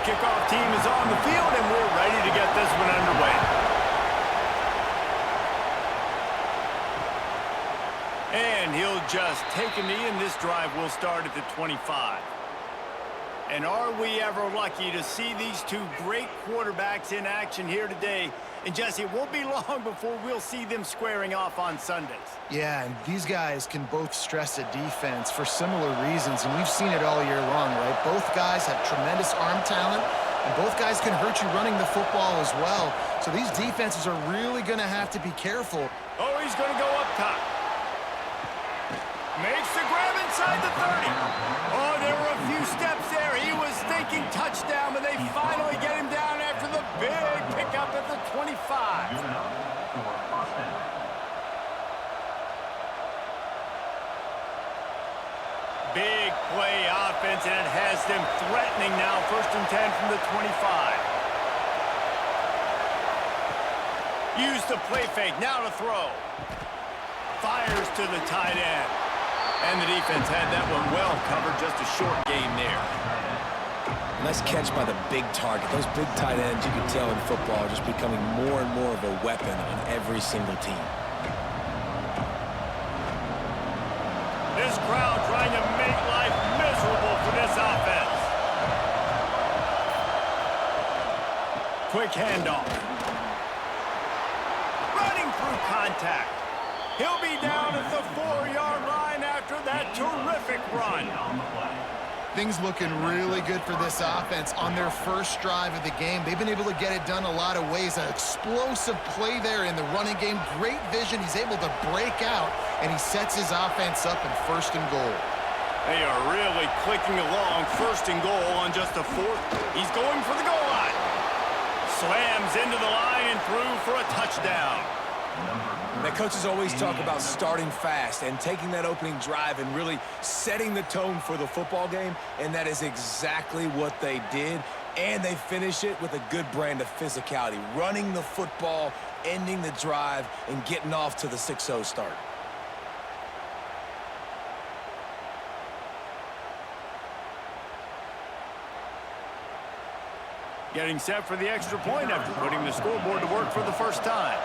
kickoff team is on the field, and we're ready to get this one underway. And he'll just take a knee, and this drive will start at the 25. And are we ever lucky to see these two great quarterbacks in action here today? And Jesse, it won't be long before we'll see them squaring off on Sundays. Yeah, and these guys can both stress a defense for similar reasons, and we've seen it all year long, right? Both guys have tremendous arm talent, and both guys can hurt you running the football as well. So these defenses are really going to have to be careful. Oh, he's going to go up top. Makes the grab inside the 30. Oh, there were a few steps there. He was thinking touchdown, but they finally get him down after the big pickup at the 25. Big play offense, and it has them threatening now. 1st and 10 from the 25. Use the play fake. Now to throw. Fires to the tight end. And the defense had that one well covered. Just a short game there. Nice catch by the big target. Those big tight ends, you can tell in football, are just becoming more and more of a weapon on every single team. This crowd trying to make life miserable for this offense. Quick handoff. Running through contact. He'll be down at the 4-yard line after that terrific run. Things looking really good for this offense on their first drive of the game. They've been able to get it done a lot of ways. An explosive play there in the running game. Great vision. He's able to break out, and he sets his offense up in 1st and goal. They are really clicking along. 1st and goal on just a 4th. He's going for the goal line. Slams into the line and through for a touchdown. The coaches always talk about starting fast and taking that opening drive and really setting the tone for the football game, and that is exactly what they did, and they finish it with a good brand of physicality, running the football, ending the drive, and getting off to the 6-0 start. Getting set for the extra point after putting the scoreboard to work for the first time.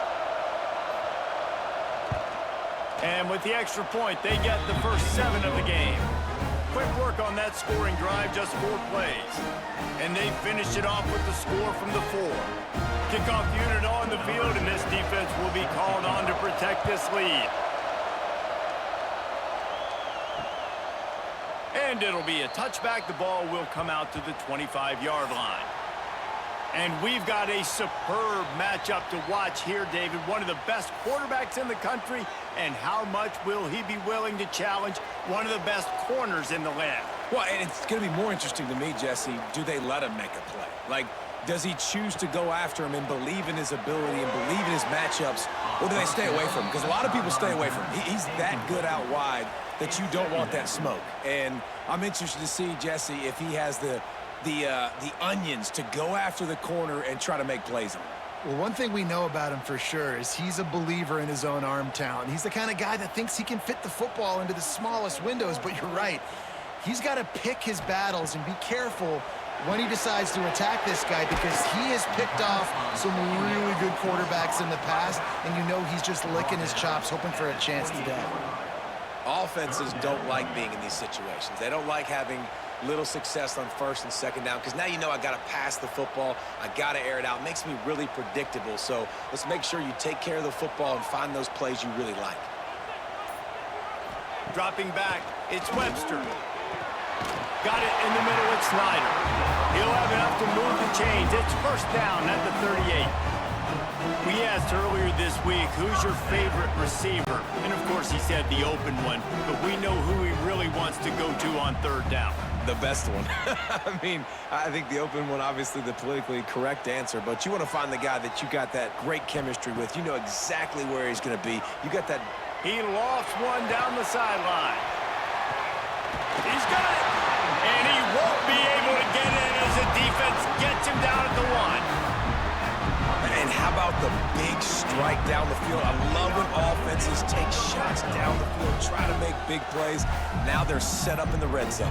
And with the extra point, they get the first 7 of the game. Quick work on that scoring drive, just 4 plays. And they finish it off with the score from the 4. Kickoff unit on the field, and this defense will be called on to protect this lead. And it'll be a touchback. The ball will come out to the 25-yard line. And we've got a superb matchup to watch here, David. One of the best quarterbacks in the country. And how much will he be willing to challenge one of the best corners in the land? Well, and it's going to be more interesting to me, Jesse, do they let him make a play? Like, does he choose to go after him and believe in his ability and believe in his matchups, or do they stay away from him? Because a lot of people stay away from him. He's that good out wide that you don't want that smoke. And I'm interested to see, Jesse, if he has the onions to go after the corner and try to make plays on him. Well, one thing we know about him for sure is he's a believer in his own arm talent. He's the kind of guy that thinks he can fit the football into the smallest windows, but you're right. He's got to pick his battles and be careful when he decides to attack this guy, because he has picked off some really good quarterbacks in the past, and you know he's just licking his chops, hoping for a chance today. Offenses don't like being in these situations. They don't like having little success on 1st and 2nd down, because now you know I got to pass the football. I got to air it out. It makes me really predictable. So let's make sure you take care of the football and find those plays you really like. Dropping back, it's Webster. Got it in the middle with Snyder. He'll have enough to move the chains. It's 1st down at the 38. We asked earlier this week, who's your favorite receiver? And, of course, he said the open one. But we know who he really wants to go to on 3rd down. The best one. I mean, I think the open one, obviously the politically correct answer, but you want to find the guy that you got that great chemistry with. You know exactly where he's going to be. You got that. He lofts one down the sideline. He's got it. And he won't be able to get in as the defense gets him down at the 1. And how about the big strike down the field? I love when offenses take shots down the field, try to make big plays. Now they're set up in the red zone.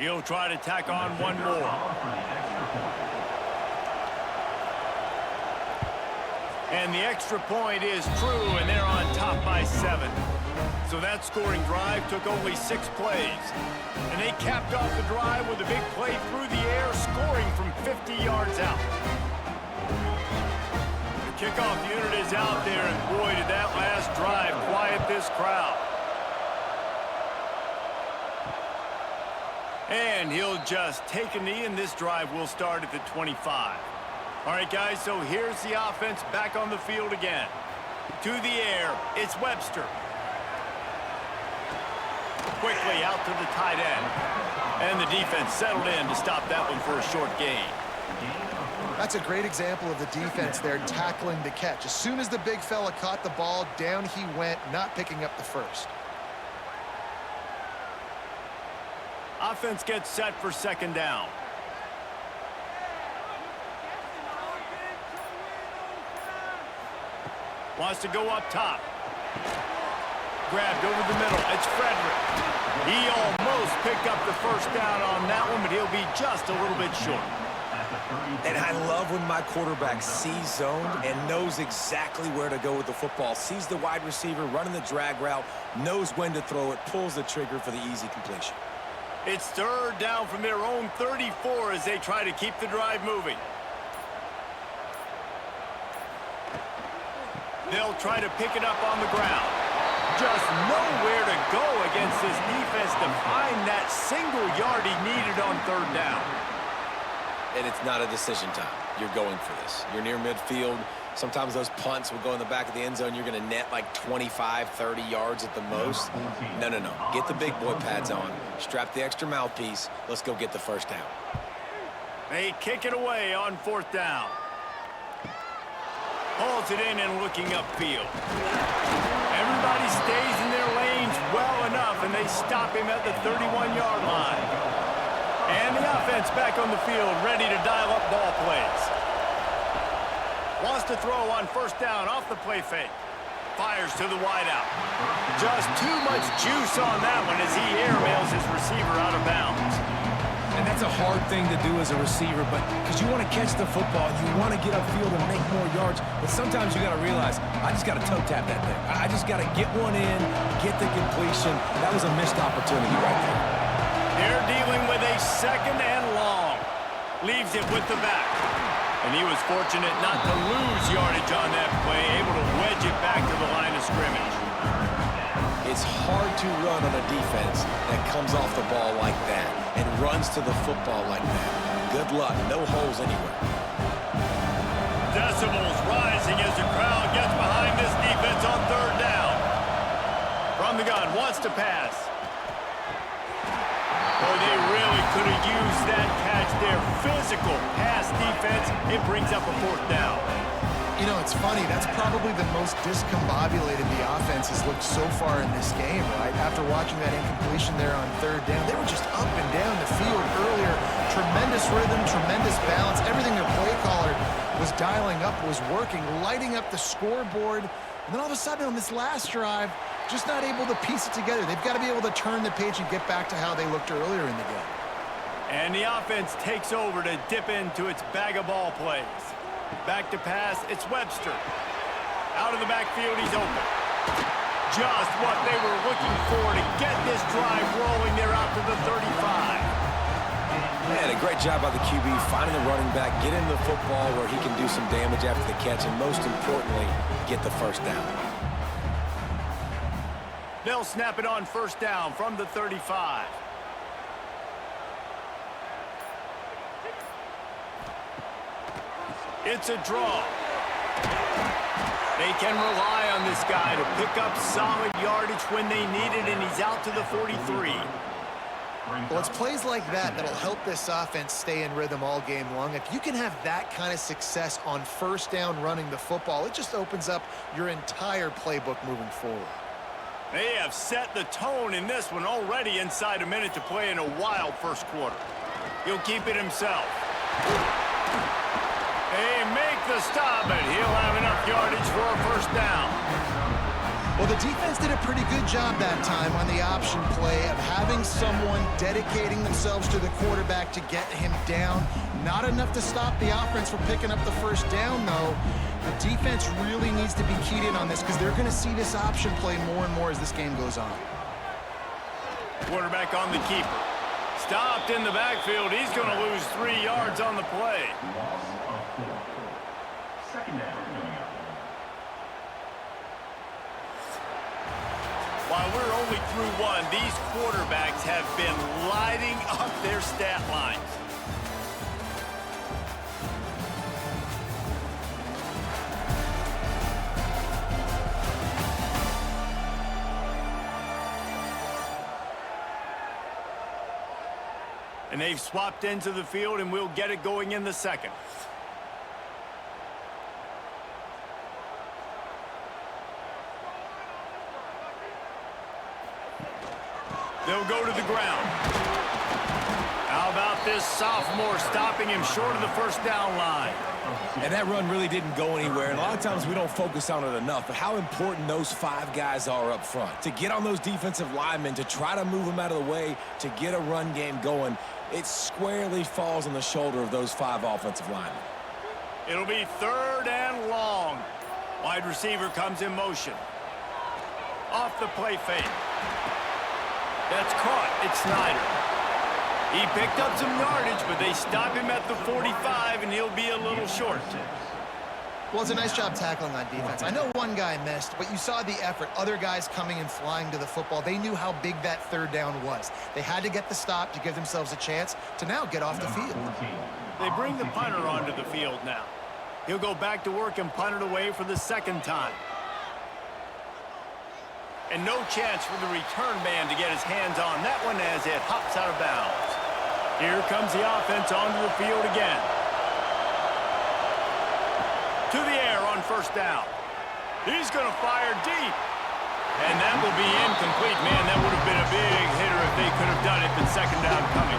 He'll try to tack on one more. And the extra point is true, and they're on top by 7. So that scoring drive took only 6 plays. And they capped off the drive with a big play through the air, scoring from 50 yards out. The kickoff unit is out there, and boy, did that last drive quiet this crowd. And he'll just take a knee, and this drive will start at the 25. All right, guys, so here's the offense back on the field again. To the air, it's Webster. Quickly out to the tight end. And the defense settled in to stop that one for a short gain. That's a great example of the defense there tackling the catch. As soon as the big fella caught the ball, down he went, not picking up the first. Offense gets set for second down. Wants to go up top. Grabbed over the middle. It's Frederick. He almost picked up the first down on that one, but he'll be just a little bit short. And I love when my quarterback sees zoned and knows exactly where to go with the football. Sees the wide receiver running the drag route, knows when to throw it, pulls the trigger for the easy completion. It's third down from their own 34 as they try to keep the drive moving. They'll try to pick it up on the ground. Just nowhere to go against this defense to find that single yard he needed on third down. And it's not a decision time. You're going for this. You're near midfield. Sometimes those punts will go in the back of the end zone. You're going to net like 25, 30 yards at the most. No. Get the big boy pads on. Strap the extra mouthpiece. Let's go get the first down. They kick it away on fourth down. Hauls it in and looking upfield. Everybody stays in their lanes well enough, and they stop him at the 31-yard line. And the offense back on the field, ready to dial up ball plays. Wants to throw on first down off the play fake. Fires to the wideout. Just too much juice on that one as he airmails his receiver out of bounds. And that's a hard thing to do as a receiver, but because you want to catch the football, you want to get upfield and make more yards, but sometimes you got to realize, I just got to toe tap that thing. I just got to get one in, get the completion. That was a missed opportunity right there. They're dealing with a second and long. Leaves it with the back. And he was fortunate not to lose yardage on that play, able to wedge it back to the line of scrimmage. It's hard to run on a defense that comes off the ball like that and runs to the football like that. Good luck. No holes anywhere. Decibels rising as the crowd gets behind this defense on third down. From the gun, wants to pass. Boy, they really could have used that catch there. Physical pass defense. It brings up a fourth down. You know, it's funny. That's probably the most discombobulated the offense has looked so far in this game, right? After watching that incompletion there on third down, they were just up and down the field earlier. Tremendous rhythm, tremendous balance. Everything their play caller was dialing up was working, lighting up the scoreboard. And then all of a sudden on this last drive, just not able to piece it together. They've got to be able to turn the page and get back to how they looked earlier in the game. And the offense takes over to dip into its bag of ball plays. Back to pass, it's Webster. Out of the backfield, he's open. Just what they were looking for to get this drive rolling. They're out to the 35. Man, a great job by the QB finding the running back, get him the football where he can do some damage after the catch, and most importantly, get the first down. They'll snap it on first down from the 35. It's a draw. They can rely on this guy to pick up solid yardage when they need it, and he's out to the 43. Well, it's plays like that that'll help this offense stay in rhythm all game long. If you can have that kind of success on first down running the football, it just opens up your entire playbook moving forward. They have set the tone in this one already inside a minute to play in a wild first quarter. He'll keep it himself. They make the stop, but he'll have enough yardage for a first down. Well, the defense did a pretty good job that time on the option play of having someone dedicating themselves to the quarterback to get him down. Not enough to stop the offense from picking up the first down, though. The defense really needs to be keyed in on this because they're going to see this option play more and more as this game goes on. Quarterback on the keeper. Stopped in the backfield. He's going to lose 3 yards on the play. Second down. While we're only through one, these quarterbacks have been lighting up their stat lines. And they've swapped into the field, and we'll get it going in the second. They'll go to the ground. How about this sophomore stopping him short of the first down line? And that run really didn't go anywhere. And a lot of times we don't focus on it enough, but how important those 5 guys are up front. To get on those defensive linemen, to try to move them out of the way, to get a run game going, it squarely falls on the shoulder of those 5 offensive linemen. It'll be 3rd and long. Wide receiver comes in motion. Off the play fake. That's caught. It's Snyder. He picked up some yardage, but they stop him at the 45, and he'll be a little short. Well, it's a nice job tackling on defense. I know one guy missed, but you saw the effort. Other guys coming and flying to the football. They knew how big that 3rd down was. They had to get the stop to give themselves a chance to now get off the field. They bring the punter onto the field now. He'll go back to work and punt it away for the 2nd time. And no chance for the return man to get his hands on that one as it hops out of bounds. Here comes the offense onto the field again. To the air on 1st down. He's going to fire deep. And that will be incomplete. Man, that would have been a big hitter if they could have done it, but 2nd down coming.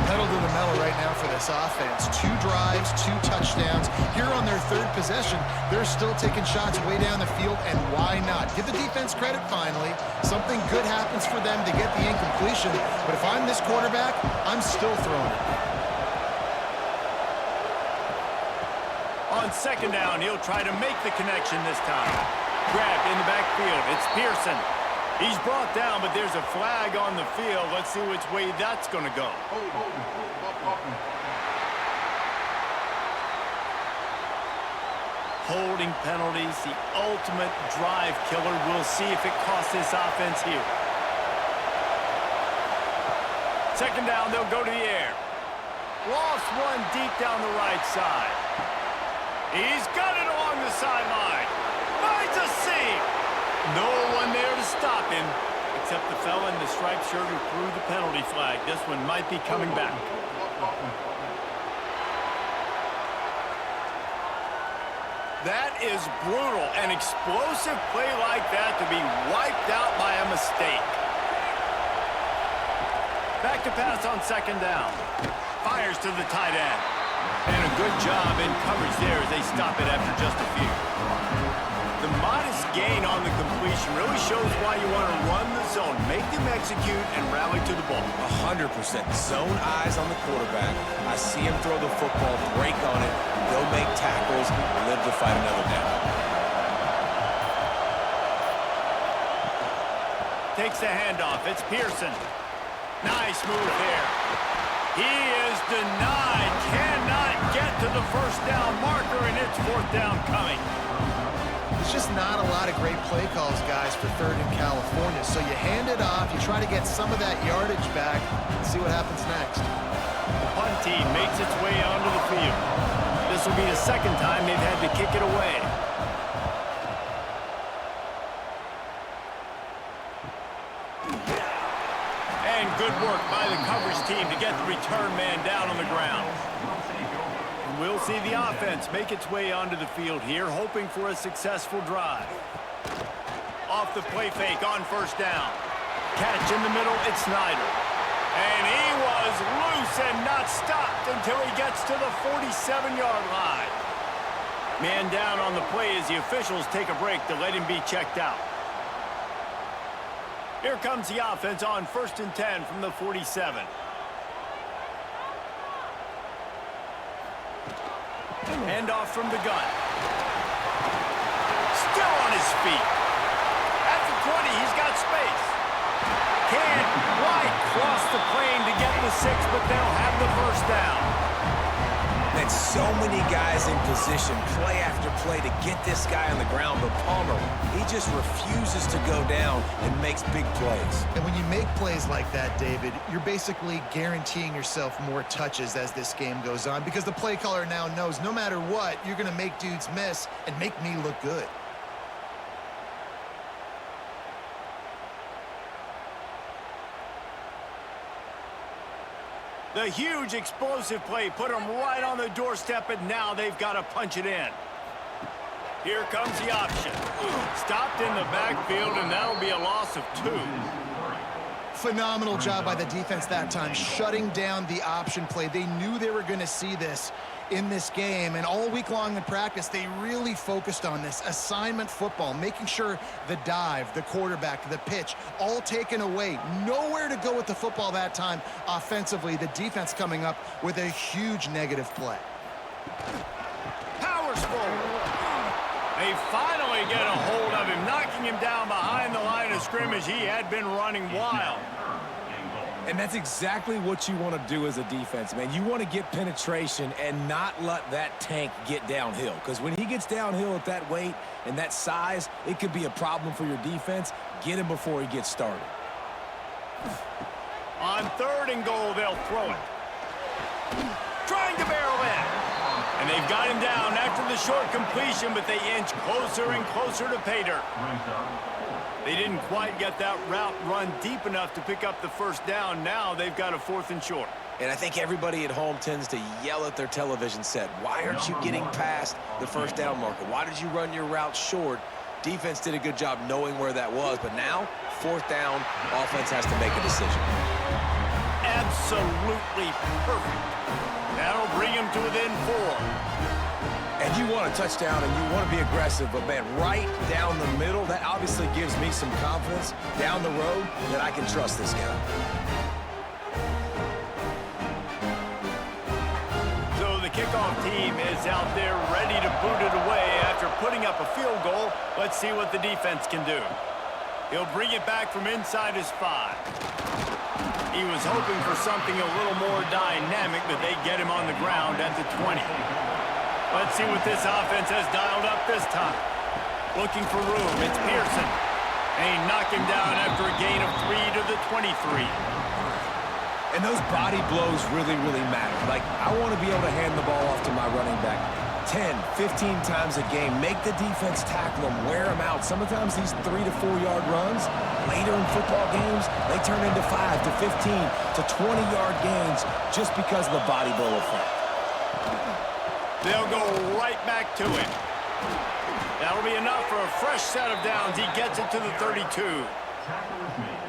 Pedal to the metal right now for this offense. 2 drives, 2 touchdowns. Here on their 3rd possession, they're still taking shots way down the field, and why not? Give the defense credit finally. Something good happens for them to get the incompletion, but if I'm this quarterback, I'm still throwing it. On 2nd down, he'll try to make the connection this time. Grabbed in the backfield. It's Pearson. He's brought down, but there's a flag on the field. Let's see which way that's going to go. Holding penalties, the ultimate drive killer. We'll see if it costs this offense here. 2nd down, they'll go to the air. Lost one deep down the right side. He's got it along the sideline. Finds a seam. No one there to stop him, except the fella in the striped shirt who threw the penalty flag. This one might be coming back. That is brutal. An explosive play like that to be wiped out by a mistake. Back to pass on 2nd down. Fires to the tight end. And a good job in coverage there as they stop it after just a few. The modest gain on the completion really shows why you want to run the zone, make them execute, and rally to the ball. 100%. Zone eyes on the quarterback. I see him throw the football, break on it, go make tackles, live to fight another down. Takes the handoff. It's Pearson. Nice move there. He is denied. Cannot get to the 1st down marker, and it's 4th down coming. There's just not a lot of great play calls, guys, for 3rd in California. So you hand it off, you try to get some of that yardage back, and see what happens next. The punt team makes its way onto the field. This will be the 2nd time they've had to kick it away. And good work by the coverage team to get the return man down on the ground. We'll see the offense make its way onto the field here, hoping for a successful drive. Off the play fake on 1st down. Catch in the middle, it's Snyder. And he was loose and not stopped until he gets to the 47-yard line. Man down on the play as the officials take a break to let him be checked out. Here comes the offense on 1st and 10 from the 47. Handoff from the gun. Still on his feet. At the 20, he's got space. Can't quite cross the plane to get the 6, but they'll have the first down. And so many guys in position, play after play, to get this guy on the ground. But Palmer, he just refuses to go down and makes big plays. And when you make plays like that, David, you're basically guaranteeing yourself more touches as this game goes on, because the play caller now knows no matter what, you're going to make dudes miss and make me look good. The huge explosive play put them right on the doorstep, and now they've got to punch it in. Here comes the option. Stopped in the backfield, and that'll be a loss of 2. Phenomenal job by the defense that time, shutting down the option play. They knew they were going to see this in this game, and all week long in practice, they really focused on this assignment football, making sure the dive, the quarterback, the pitch, all taken away. Nowhere to go with the football that time offensively. The defense coming up with a huge negative play. Powers forward. They finally get a hold of him, knocking him down behind the line of scrimmage. He had been running wild. And that's exactly what you want to do as a defense, man. You want to get penetration and not let that tank get downhill. Because when he gets downhill at that weight and that size, it could be a problem for your defense. Get him before he gets started. On 3rd and goal, they'll throw it. Trying to barrel in. And they've got him down after the short completion, but they inch closer and closer to pay dirt. They didn't quite get that route run deep enough to pick up the first down. Now they've got a 4th and short. And I think everybody at home tends to yell at their television set, why aren't you getting past the first down marker? Why did you run your route short? Defense did a good job knowing where that was, but now, 4th down, offense has to make a decision. Absolutely perfect. That'll bring him to within 4. And you want a touchdown and you want to be aggressive, but man, right down the middle, that obviously gives me some confidence down the road that I can trust this guy. So the kickoff team is out there ready to boot it away after putting up a field goal. Let's see what the defense can do. He'll bring it back from inside his 5. He was hoping for something a little more dynamic, but they get him on the ground at the 20. Let's see what this offense has dialed up this time. Looking for room. It's Pearson. And he knocked him down after a gain of 3 to the 23. And those body blows really, really matter. Like, I want to be able to hand the ball off to my running back 10, 15 times a game. Make the defense tackle them, wear them out. Sometimes these 3 to 4 yard runs, later in football games, they turn into 5 to 15 to 20 yard gains just because of the body blow effect. They'll go right back to it. That'll be enough for a fresh set of downs. He gets it to the 32.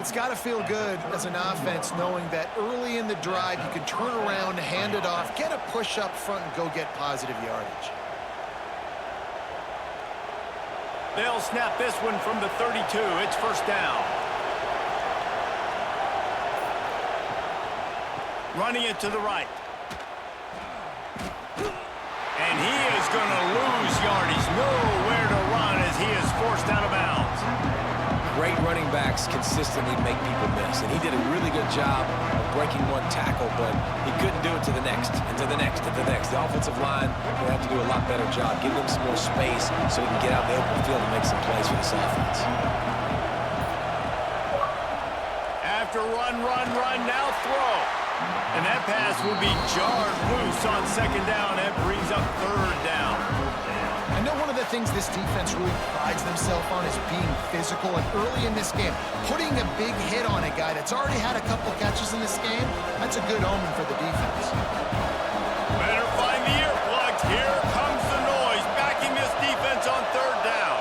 It's got to feel good as an offense knowing that early in the drive you can turn around, hand it off, get a push up front, and go get positive yardage. They'll snap this one from the 32. It's 1st down. Running it to the right. And he is going to lose yardage. Nowhere to run as he is forced out of bounds. Great running backs consistently make people miss, and he did a really good job of breaking one tackle, but he couldn't do it to the next, and to the next, and to the next. The offensive line will have to do a lot better job, give him some more space so he can get out in the open field and make some plays for this offense. After run, now throw. And that pass will be jarred loose on 2nd down. That brings up 3rd down. I know one of the things this defense really prides themselves on is being physical, and early in this game, putting a big hit on a guy that's already had a couple catches in this game, that's a good omen for the defense. Better find the earplugs. Here comes the noise, backing this defense on 3rd down.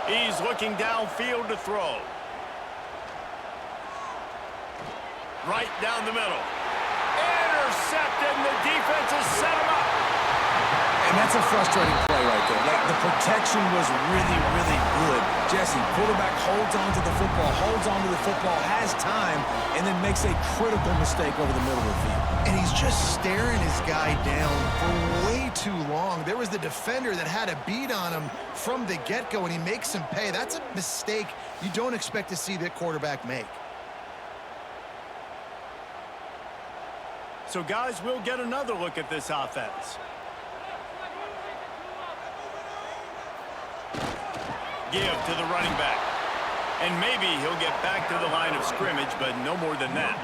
He's looking downfield to throw. Right down the middle. Intercepted, and the defense has set him up. And that's That's a frustrating play right there. Like, the protection was really, really good. Jesse, quarterback holds on to the football, has time, and then makes a critical mistake over the middle of the field. And he's just staring his guy down for way too long. There was the defender that had a beat on him from the get-go, and he makes him pay. That's a mistake you don't expect to see that quarterback make. So, guys, we'll get another look at this offense. Give to the running back. And maybe he'll get back to the line of scrimmage, but no more than that.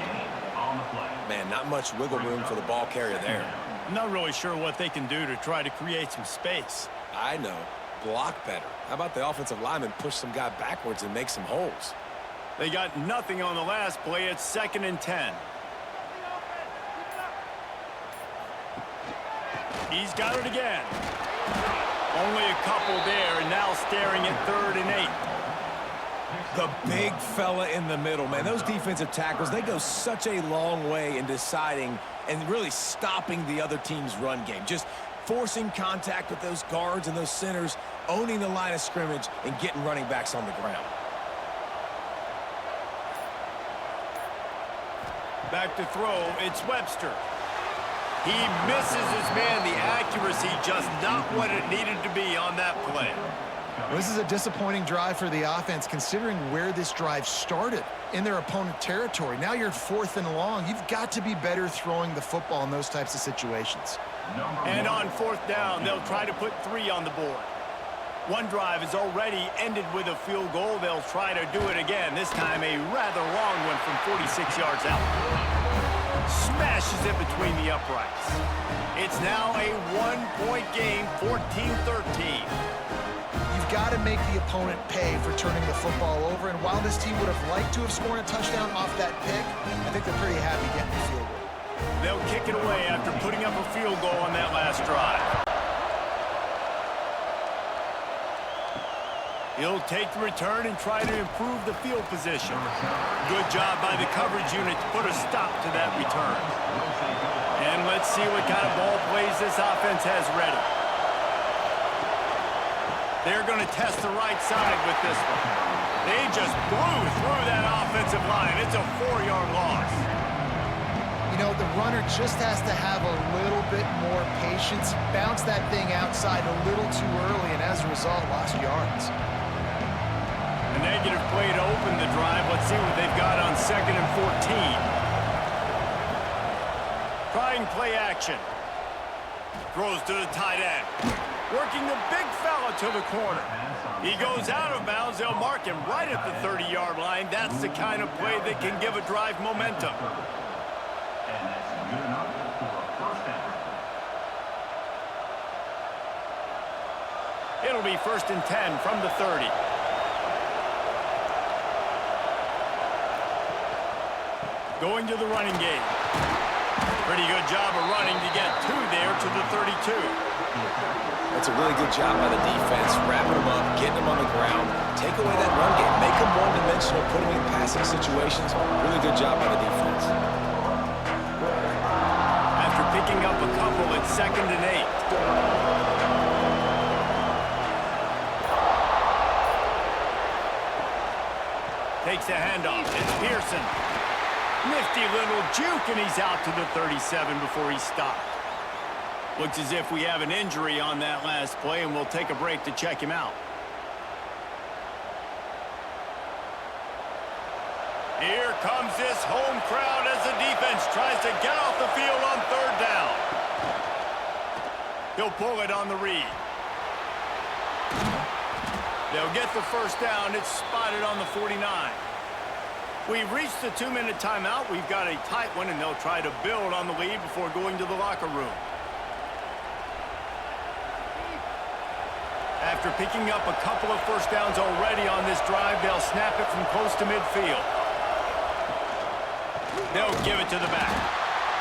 Man, not much wiggle room for the ball carrier there. I'm not really sure what they can do to try to create some space. I know. Block better. How about the offensive lineman push some guy backwards and make some holes? They got nothing on the last play. It's 2nd and 10. He's got it again. Only a couple there, and now staring at 3rd and 8. The big fella in the middle, man. Those defensive tackles, they go such a long way in deciding and really stopping the other team's run game. Just forcing contact with those guards and those centers, owning the line of scrimmage, and getting running backs on the ground. Back to throw, it's Webster. He misses his man. The accuracy just not what it needed to be on that play. This is a disappointing drive for the offense, considering where this drive started, in their opponent territory. Now you're 4th and long. You've got to be better throwing the football in those types of situations. And on 4th down, they'll try to put 3 on the board. One drive is already ended with a field goal. They'll try to do it again, this time a rather long one from 46 yards out. Smashes it between the uprights. It's now a 1-point game, 14-13. You've got to make the opponent pay for turning the football over, and while this team would have liked to have scored a touchdown off that pick, I think they're pretty happy getting the field goal. They'll kick it away after putting up a field goal on that last drive. He'll take the return and try to improve the field position. Good job by the coverage unit to put a stop to that return. And let's see what kind of ball plays this offense has ready. They're going to test the right side with this one. They just blew through that offensive line. It's a 4-yard loss. You know, the runner just has to have a little bit more patience, bounce that thing outside a little too early, and as a result, lost yards. A negative play to open the drive. Let's see what they've got on 2nd and 14. Trying play action. Throws to the tight end. Working the big fella to the corner. He goes out of bounds. They'll mark him right at the 30-yard line. That's the kind of play that can give a drive momentum. And that's good enough for a first down. It'll be 1st and 10 from the 30. Going to the running game. Pretty good job of running to get 2 there to the 32. That's a really good job by the defense, wrapping them up, getting them on the ground, take away that run game, make them one-dimensional, put them in passing situations. Really good job by the defense. After picking up a couple, it's 2nd and 8. Takes the handoff. It's Pearson. Nifty little juke, and he's out to the 37 before he stopped. Looks as if we have an injury on that last play, and we'll take a break to check him out. Here comes this home crowd as the defense tries to get off the field on 3rd down. He'll pull it on the read. They'll get the 1st down. It's spotted on the 49. We've reached the 2-minute timeout. We've got a tight one, and they'll try to build on the lead before going to the locker room. After picking up a couple of 1st downs already on this drive, they'll snap it from close to midfield. They'll give it to the back.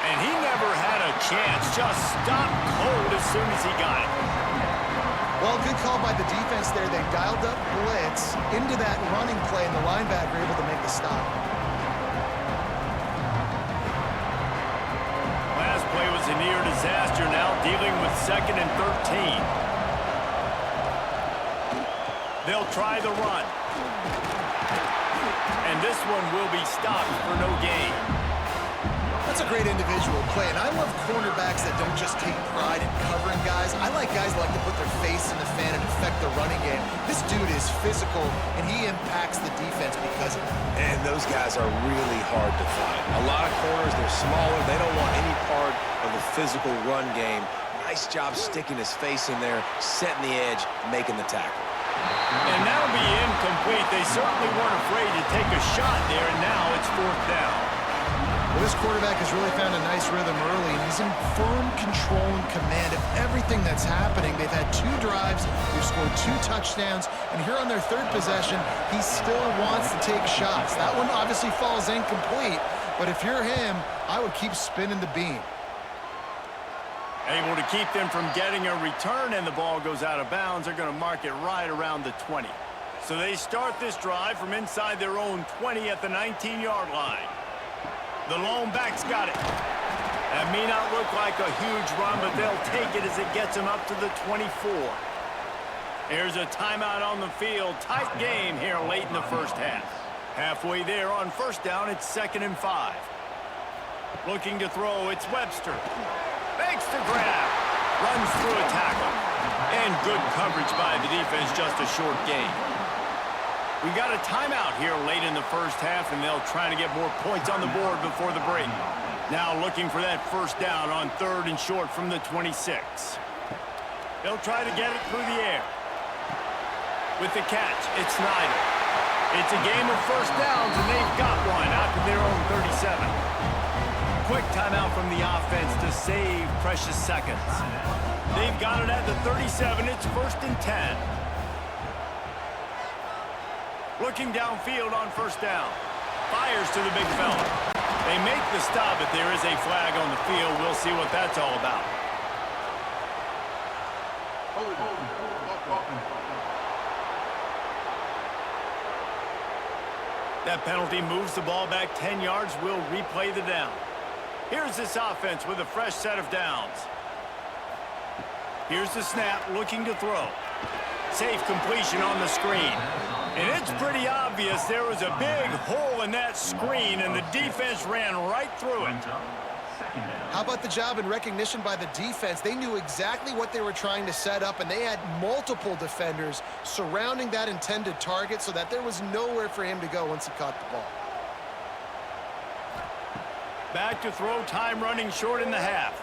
And he never had a chance. Just stopped cold as soon as he got it. Well, good call by the defense there. They dialed up blitz into that running play, and the linebacker able to make the stop. Last play was a near disaster. Now dealing with 2nd and 13. They'll try the run. And this one will be stopped for no gain. That's a great individual play, and I love cornerbacks that don't just take pride in covering guys. I like guys that like to put their face in the fan and affect the running game. This dude is physical, and he impacts the defense because of it. And those guys are really hard to find. A lot of corners, they're smaller. They don't want any part of the physical run game. Nice job sticking his face in there, setting the edge, making the tackle. And that'll be incomplete. They certainly weren't afraid to take a shot there, and now it's 4th down. Well, this quarterback has really found a nice rhythm early, and he's in firm control and command of everything that's happening. They've had 2 drives, they've scored 2 touchdowns, and here on their 3rd possession, he still wants to take shots. That one obviously falls incomplete, but if you're him, I would keep spinning the beam. Able to keep them from getting a return, and the ball goes out of bounds. They're going to mark it right around the 20. So they start this drive from inside their own 20 at the 19-yard line. The lone back's got it. That may not look like a huge run, but they'll take it as it gets them up to the 24. Here's a timeout on the field. Tight game here late in the first half. Halfway there on 1st down, it's 2nd and 5. Looking to throw, it's Webster. Makes the grab. Runs through a tackle. And good coverage by the defense, just a short gain. We got a timeout here late in the first half, and they'll try to get more points on the board before the break. Now looking for that 1st down on 3rd and short from the 26. They'll try to get it through the air. With the catch, it's Snyder. It's a game of 1st downs, and they've got one out to their own 37. Quick timeout from the offense to save precious seconds. They've got it at the 37. It's 1st and 10. Looking downfield on 1st down. Fires to the big fella. They make the stop, but there is a flag on the field. We'll see what that's all about. That penalty moves the ball back 10 yards. We'll replay the down. Here's this offense with a fresh set of downs. Here's the snap, looking to throw. Safe completion on the screen. And it's pretty obvious there was a big hole in that screen, and the defense ran right through it. How about the job and recognition by the defense? They knew exactly what they were trying to set up, and they had multiple defenders surrounding that intended target so that there was nowhere for him to go once he caught the ball. Back to throw, time running short in the half.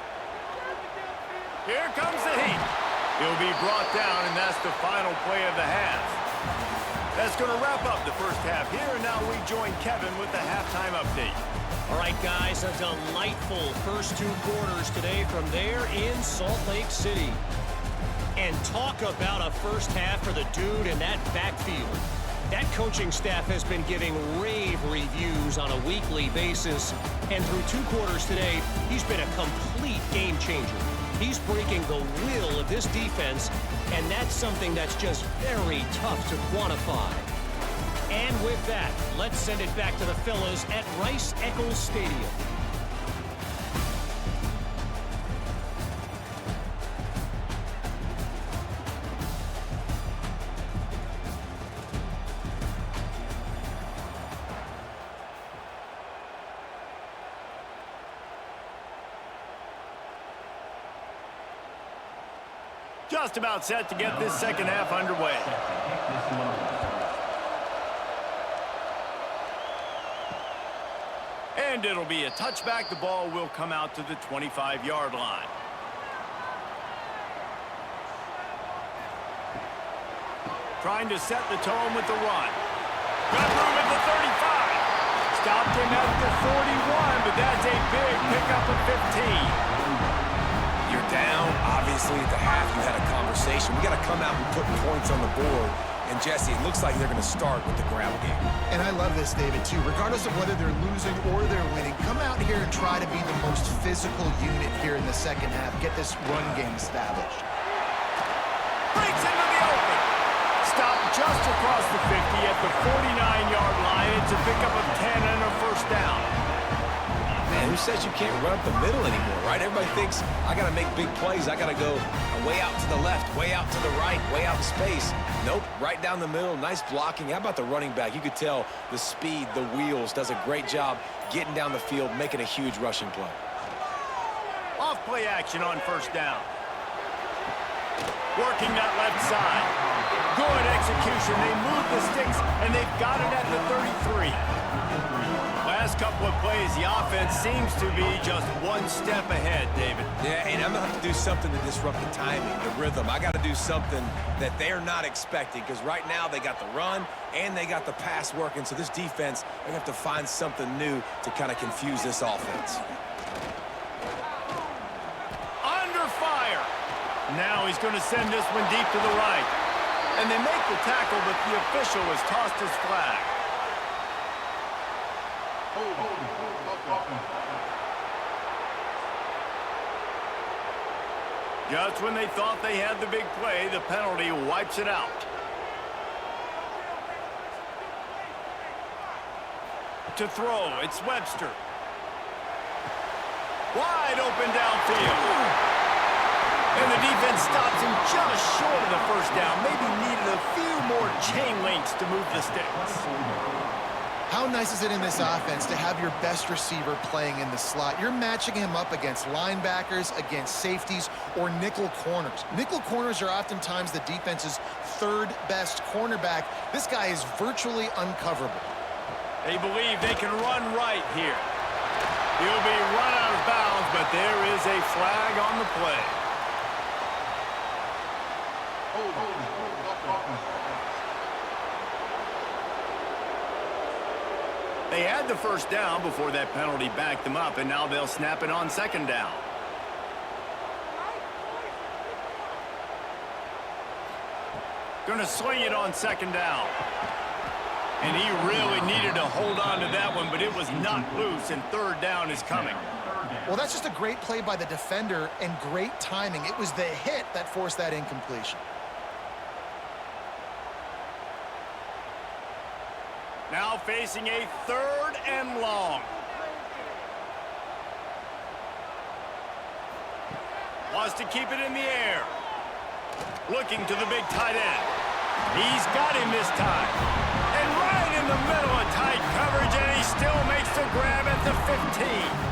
Here comes the heat. He'll be brought down, and that's the final play of the half. That's going to wrap up the first half here, and now we join Kevin with the halftime update. All right, guys, a delightful first 2 quarters today from there in Salt Lake City. And talk about a first half for the dude in that backfield. That coaching staff has been giving rave reviews on a weekly basis. And through 2 quarters today, he's been a complete game changer. He's breaking the will of this defense, and that's something that's just very tough to quantify. And with that, let's send it back to the fellas at Rice-Eccles Stadium. Just about set to get this second half underway. And it'll be a touchback. The ball will come out to the 25-yard line. Trying to set the tone with the run. Got room at the 35. Stopped him at the 41, but that's a big pickup of 15. You're down, obviously, at the half. You had a conversation. We got to come out and put points on the board. And, Jesse, it looks like they're going to start with the ground game. And I love this, David, too. Regardless of whether they're losing or they're winning, come out here and try to be the most physical unit here in the second half. Get this run game established. Breaks into the open. Stopped just across the 50 at the 49-yard line. It's a pickup of 10 and a first down. Man, who says you can't run up the middle anymore, right? Everybody thinks, I got to make big plays. I got to go way out to the left, way out to the right, way out in space. Nope, right down the middle, nice blocking. How about the running back? You could tell the speed, the wheels, does a great job getting down the field, making a huge rushing play. Off play action on first down. Working that left side. Good execution. They move the sticks, and they've got it at the 33. Last couple of plays, the offense seems to be just one step ahead, David. Yeah, and I'm going to have to do something to disrupt the timing, the rhythm. I got to do something that they're not expecting, because right now they got the run and they got the pass working. So this defense, they're going to have to find something new to kind of confuse this offense. Under fire. Now he's going to send this one deep to the right. And they make the tackle, but the official has tossed his flag. Just when they thought they had the big play, the penalty wipes it out. To throw, it's Webster. Wide open downfield. And the defense stops him just short of the first down. Maybe needed a few more chain links to move the sticks. How nice is it in this offense to have your best receiver playing in the slot? You're matching him up against linebackers, against safeties, or nickel corners. Nickel corners are oftentimes the defense's third best cornerback. This guy is virtually uncoverable. They believe they can run right here. He'll be run out of bounds, but there is a flag on the play. They had the first down before that penalty backed them up, and now they'll snap it on second down. Going to swing it on second down. And he really needed to hold on to that one, but it was knocked loose, and third down is coming. Well, that's just a great play by the defender and great timing. It was the hit that forced that incompletion. Now facing a third and long. Wants to keep it in the air. Looking to the big tight end. He's got him this time. And right in the middle of tight coverage, and he still makes the grab at the 15.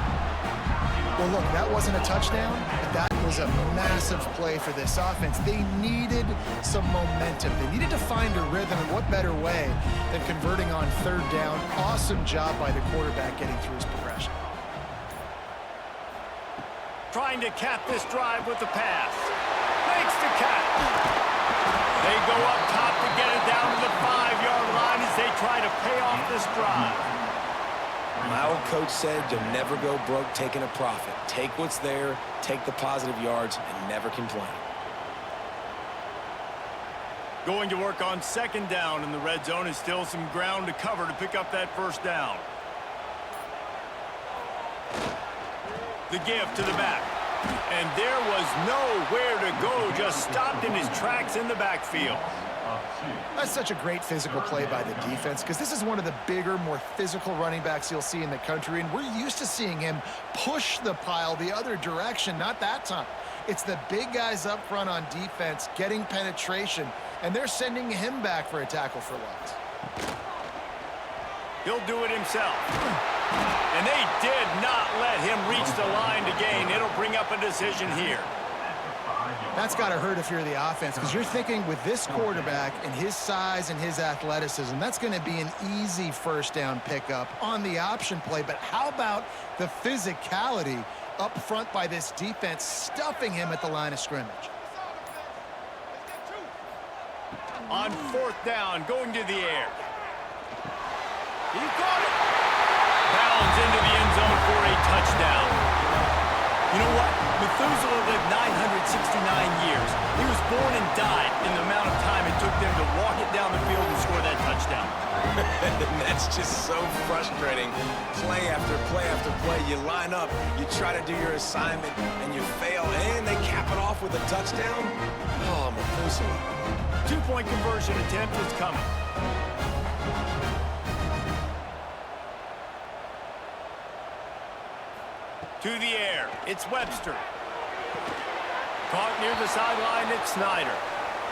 Well, look, that wasn't a touchdown, but that was a massive play for this offense. They needed some momentum. They needed to find a rhythm, and what better way than converting on third down. Awesome job by the quarterback getting through his progression. Trying to cap this drive with the pass. Makes the catch. They go up top to get it down to the 5-yard line as they try to pay off this drive. My old coach said you'll never go broke taking a profit. Take what's there, take the positive yards, and never complain. Going to work on second down in the red zone, is still some ground to cover to pick up that first down. The give to the back. And there was nowhere to go, just stopped in his tracks in the backfield. That's such a great physical play by the defense, because this is one of the bigger, more physical running backs you'll see in the country, and we're used to seeing him push the pile the other direction. Not that time. It's the big guys up front on defense getting penetration, and they're sending him back for a tackle for loss. He'll do it himself. And they did not let him reach the line to gain. It'll bring up a decision here. That's got to hurt if you're the offense, because you're thinking with this quarterback and his size and his athleticism, that's going to be an easy first down pickup on the option play. But how about the physicality up front by this defense, stuffing him at the line of scrimmage? On fourth down, going to the air. He caught it. Bounds into the end zone for a touchdown. You know what? Methuselah lived 969 years. He was born and died in the amount of time it took them to walk it down the field and score that touchdown. That's just so frustrating. Play after play after play. You line up, you try to do your assignment, and you fail, and they cap it off with a touchdown? Oh, Methuselah. Two-point conversion attempt is coming. To the air, it's Webster. Caught near the sideline, it's Snyder.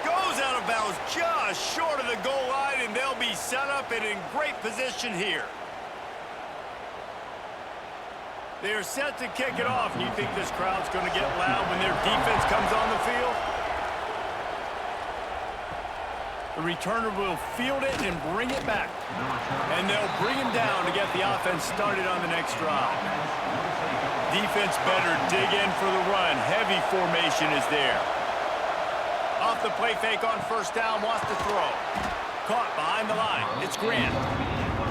Goes out of bounds just short of the goal line, and they'll be set up and in great position here. They are set to kick it off, and you think this crowd's going to get loud when their defense comes on the field? The returner will field it and bring it back. And they'll bring him down to get the offense started on the next drive. Defense better dig in for the run. Heavy formation is there. Off the play fake on first down, wants to throw. Caught behind the line. It's Grant.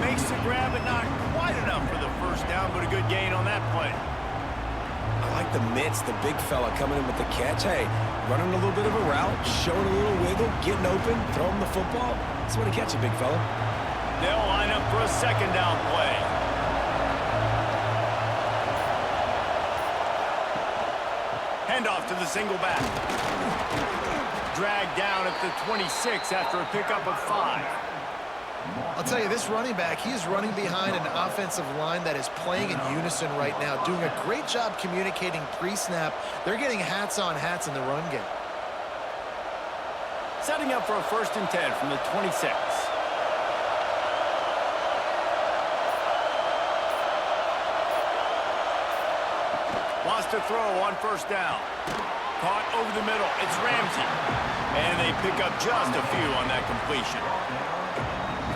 Makes the grab, but not quite enough for the first down, but a good gain on that play. I like the mitts, the big fella coming in with the catch. Hey, running a little bit of a route, showing a little wiggle, getting open, throwing the football. That's the way to catch it, big fella. They'll line up for a second down play. Handoff to the single back. Dragged down at the 26 after a pickup of 5. I'll tell you, this running back, he is running behind an offensive line that is playing in unison right now, doing a great job communicating pre-snap. They're getting hats on hats in the run game. Setting up for a 1st and 10 from the 26. Wants to throw on first down. Caught over the middle. It's Ramsey. And they pick up just a few on that completion.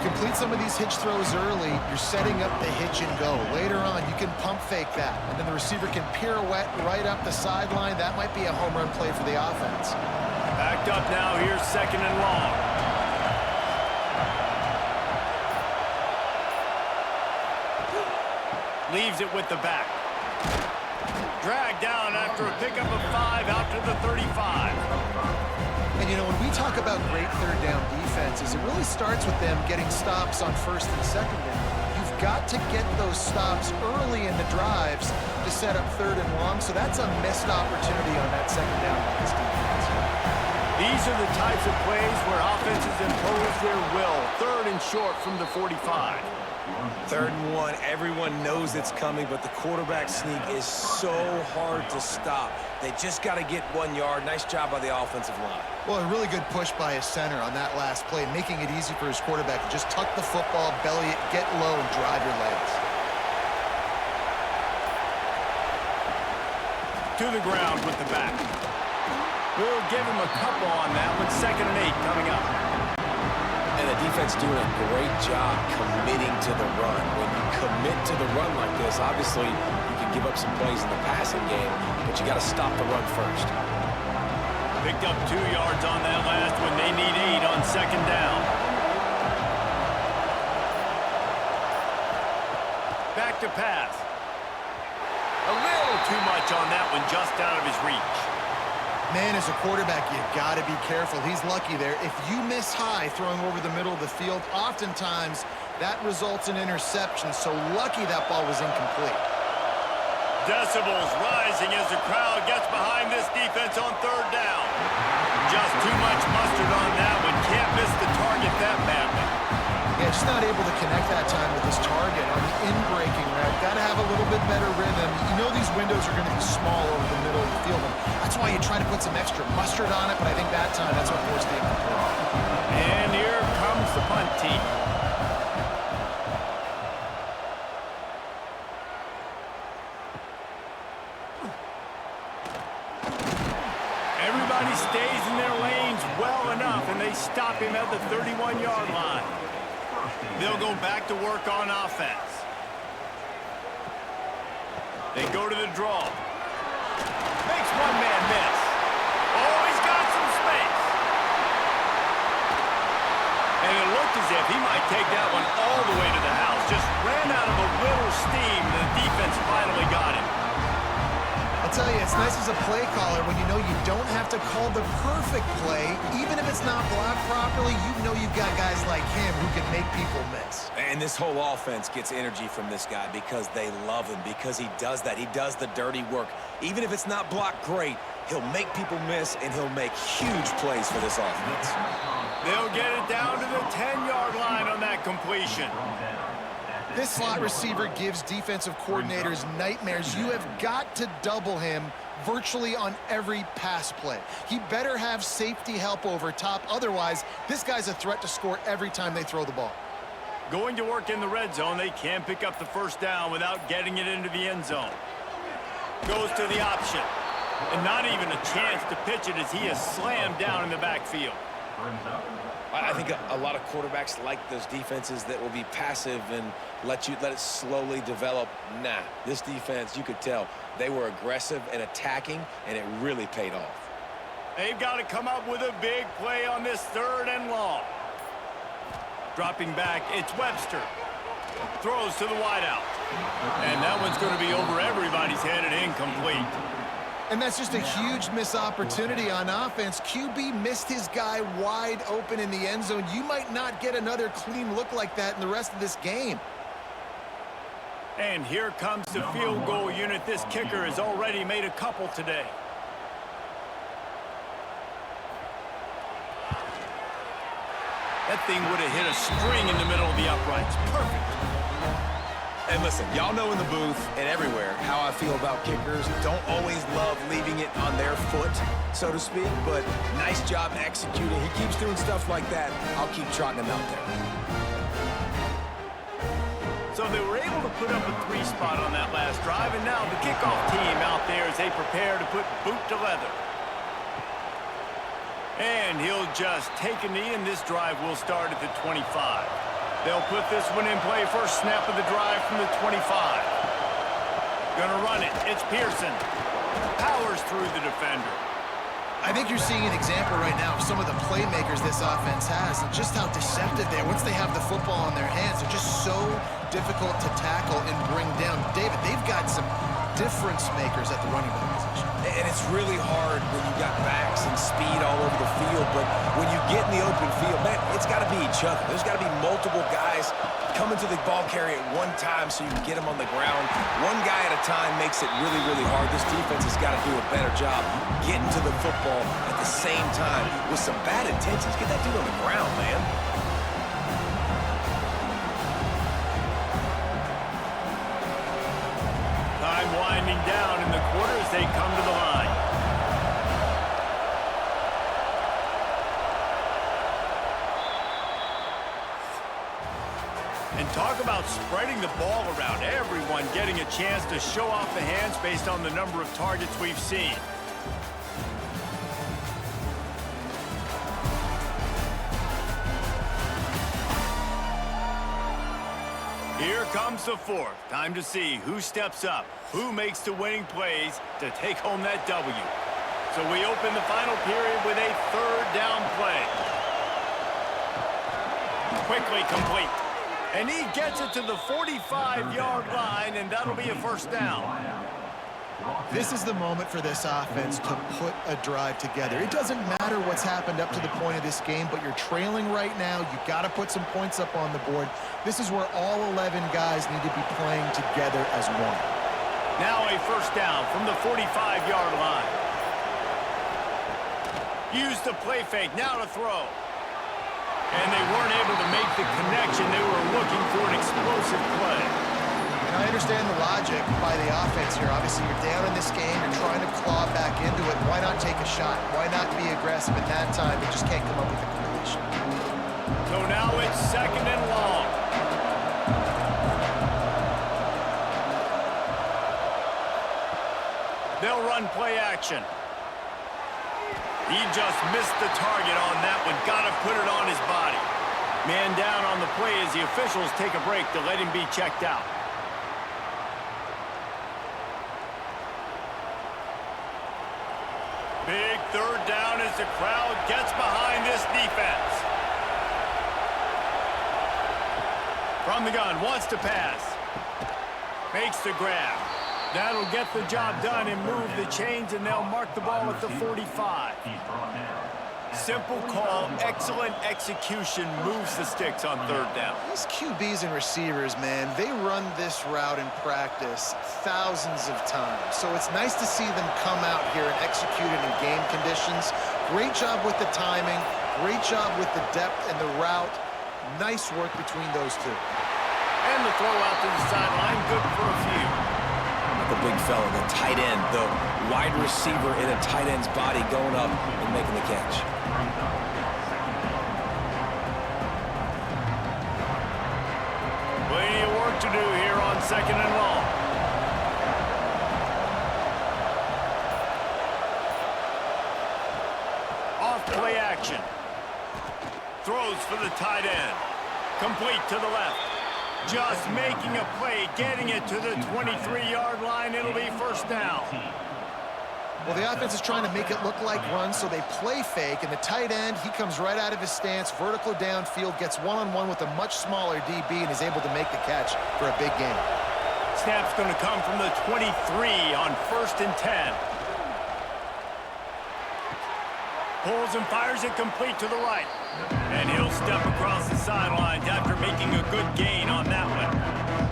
Complete some of these hitch throws early, you're setting up the hitch and go. Later on, you can pump fake that, and then the receiver can pirouette right up the sideline. That might be a home run play for the offense. Backed up now, here's 2nd and long. Leaves it with the back. Dragged down after a pickup of 5 out to the 35. And, you know, when we talk about great third down defenses, it really starts with them getting stops on 1st and 2nd down. You've got to get those stops early in the drives to set up 3rd and long, so that's a missed opportunity on that 2nd down by this defense. These are the types of plays where offenses impose their will. 3rd and short from the 45. 3rd and 1, everyone knows it's coming, but the quarterback sneak is so hard to stop. They just got to get 1 yard. Nice job by the offensive line. Well, a really good push by his center on that last play, making it easy for his quarterback to just tuck the football, belly it, get low, and drive your legs. To the ground with the back. We'll give him a couple on that one. 2nd and 8 coming up. And the defense doing a great job committing to the run. When you commit to the run like this, obviously you can give up some plays in the passing game, but you got to stop the run first. Picked up 2 yards on that last one. They need 8 on 2nd down. Back to pass. A little too much on that one, just out of his reach. Man, as a quarterback, you got to be careful. He's lucky there. If you miss high throwing over the middle of the field, oftentimes that results in interception. So lucky that ball was incomplete. Decibels rising as the crowd gets behind this defense on 3rd down. Just too much mustard on that one. Can't miss the target that badly. Yeah, just not able to connect that time with his target on the in-breaking route. Got to have a little bit better rhythm. You know these windows are going to be small over the middle of the field. That's why you try to put some extra mustard on it, but I think that time that's what forced the incomplete. And here comes the punt team. Everybody stays in their lanes well enough, and they stop him at the 31-yard line. They'll go back to work on offense. They go to the draw. Makes one man miss. Oh, he's got some space. And it looked as if he might take that one all the way to the house. Just ran out of a little steam, and the defense finally got him. I'll tell you, it's nice as a play caller when you know you don't have to call the perfect play. Even if it's not blocked properly, you know you've got guys like him who can make people miss. And this whole offense gets energy from this guy because they love him, because he does that. He does the dirty work. Even if it's not blocked great, he'll make people miss, and he'll make huge plays for this offense. They'll get it down to the 10-yard line on that completion. This slot receiver gives defensive coordinators nightmares. You have got to double him virtually on every pass play. He better have safety help over top. Otherwise, this guy's a threat to score every time they throw the ball. Going to work in the red zone, they can't pick up the first down without getting it into the end zone. Goes to the option. And not even a chance to pitch it as he is slammed down in the backfield. I think a lot of quarterbacks like those defenses that will be passive and let it slowly develop. Nah, this defense, you could tell, they were aggressive and attacking, and it really paid off. They've got to come up with a big play on this 3rd and long. Dropping back, it's Webster. Throws to the wideout. And that one's going to be over everybody's head and incomplete. And that's just a huge missed opportunity on offense. QB missed his guy wide open in the end zone. You might not get another clean look like that in the rest of this game. And here comes the field goal unit. This kicker has already made a couple today. That thing would have hit a string in the middle of the uprights. Perfect. And listen, y'all know in the booth and everywhere how I feel about kickers. Don't always love leaving it on their foot, so to speak, but nice job executing. He keeps doing stuff like that. I'll keep trotting him out there. So they were able to put up a 3-spot on that last drive, and now the kickoff team out there as they prepare to put boot to leather. And he'll just take a knee, and this drive will start at the 25. They'll put this one in play. First snap of the drive from the 25. Gonna run it. It's Pearson. Powers through the defender. I think you're seeing an example right now of some of the playmakers this offense has and just how deceptive they are. Once they have the football in their hands, they're just so difficult to tackle and bring down. David, they've got some difference makers at the running back position. And it's really hard when you got backs and speed all over the field, but when you get in the open field, man, it's got to be each other. There's got to be multiple guys coming to the ball carrier at one time so you can get them on the ground. One guy at a time makes it really, really hard. This defense has got to do a better job getting to the football at the same time with some bad intentions. Get that dude on the ground, man. Time winding down in the quarter as they come to the line. And talk about spreading the ball around. Everyone getting a chance to show off the hands based on the number of targets we've seen. Here comes the 4th. Time to see who steps up, who makes the winning plays to take home that W. So we open the final period with a 3rd down play. Quickly complete. And he gets it to the 45-yard line, and that'll be a 1st down. This is the moment for this offense to put a drive together. It doesn't matter what's happened up to the point of this game, but you're trailing right now. You've got to put some points up on the board. This is where all 11 guys need to be playing together as one. Now a 1st down from the 45-yard line. Use the play fake, now to throw. And they weren't able to make the connection. They were looking for an explosive play. And I understand the logic by the offense here. Obviously, you're down in this game. You're trying to claw back into it. Why not take a shot? Why not be aggressive at that time? They just can't come up with a completion. So now it's 2nd and long. They'll run play action. He just missed the target on that one. Got to put it on his body. Man down on the play as the officials take a break to let him be checked out. Big 3rd down as the crowd gets behind this defense. From the gun, wants to pass. Makes the grab. That'll get the job done and move the chains, and they'll mark the ball at the 45. Simple call, excellent execution, moves the sticks on 3rd down. These QBs and receivers, man, they run this route in practice thousands of times. So it's nice to see them come out here and execute it in game conditions. Great job with the timing, great job with the depth and the route. Nice work between those two. And the throw out to the sideline, good for a few. The big fella, the tight end, the wide receiver in a tight end's body going up and making the catch. Plenty of work to do here on 2nd and long. Off play action. Throws for the tight end. Complete to the left. Just making a play, getting it to the 23-yard line. It'll be first down. Well, the offense is trying to make it look like runs, so they play fake, and the tight end, he comes right out of his stance, vertical downfield, gets one-on-one with a much smaller DB, and is able to make the catch for a big gain. Snap's going to come from the 23 on 1st and 10. Pulls and fires it complete to the right. And he'll step across the sidelines after making a good gain on that one.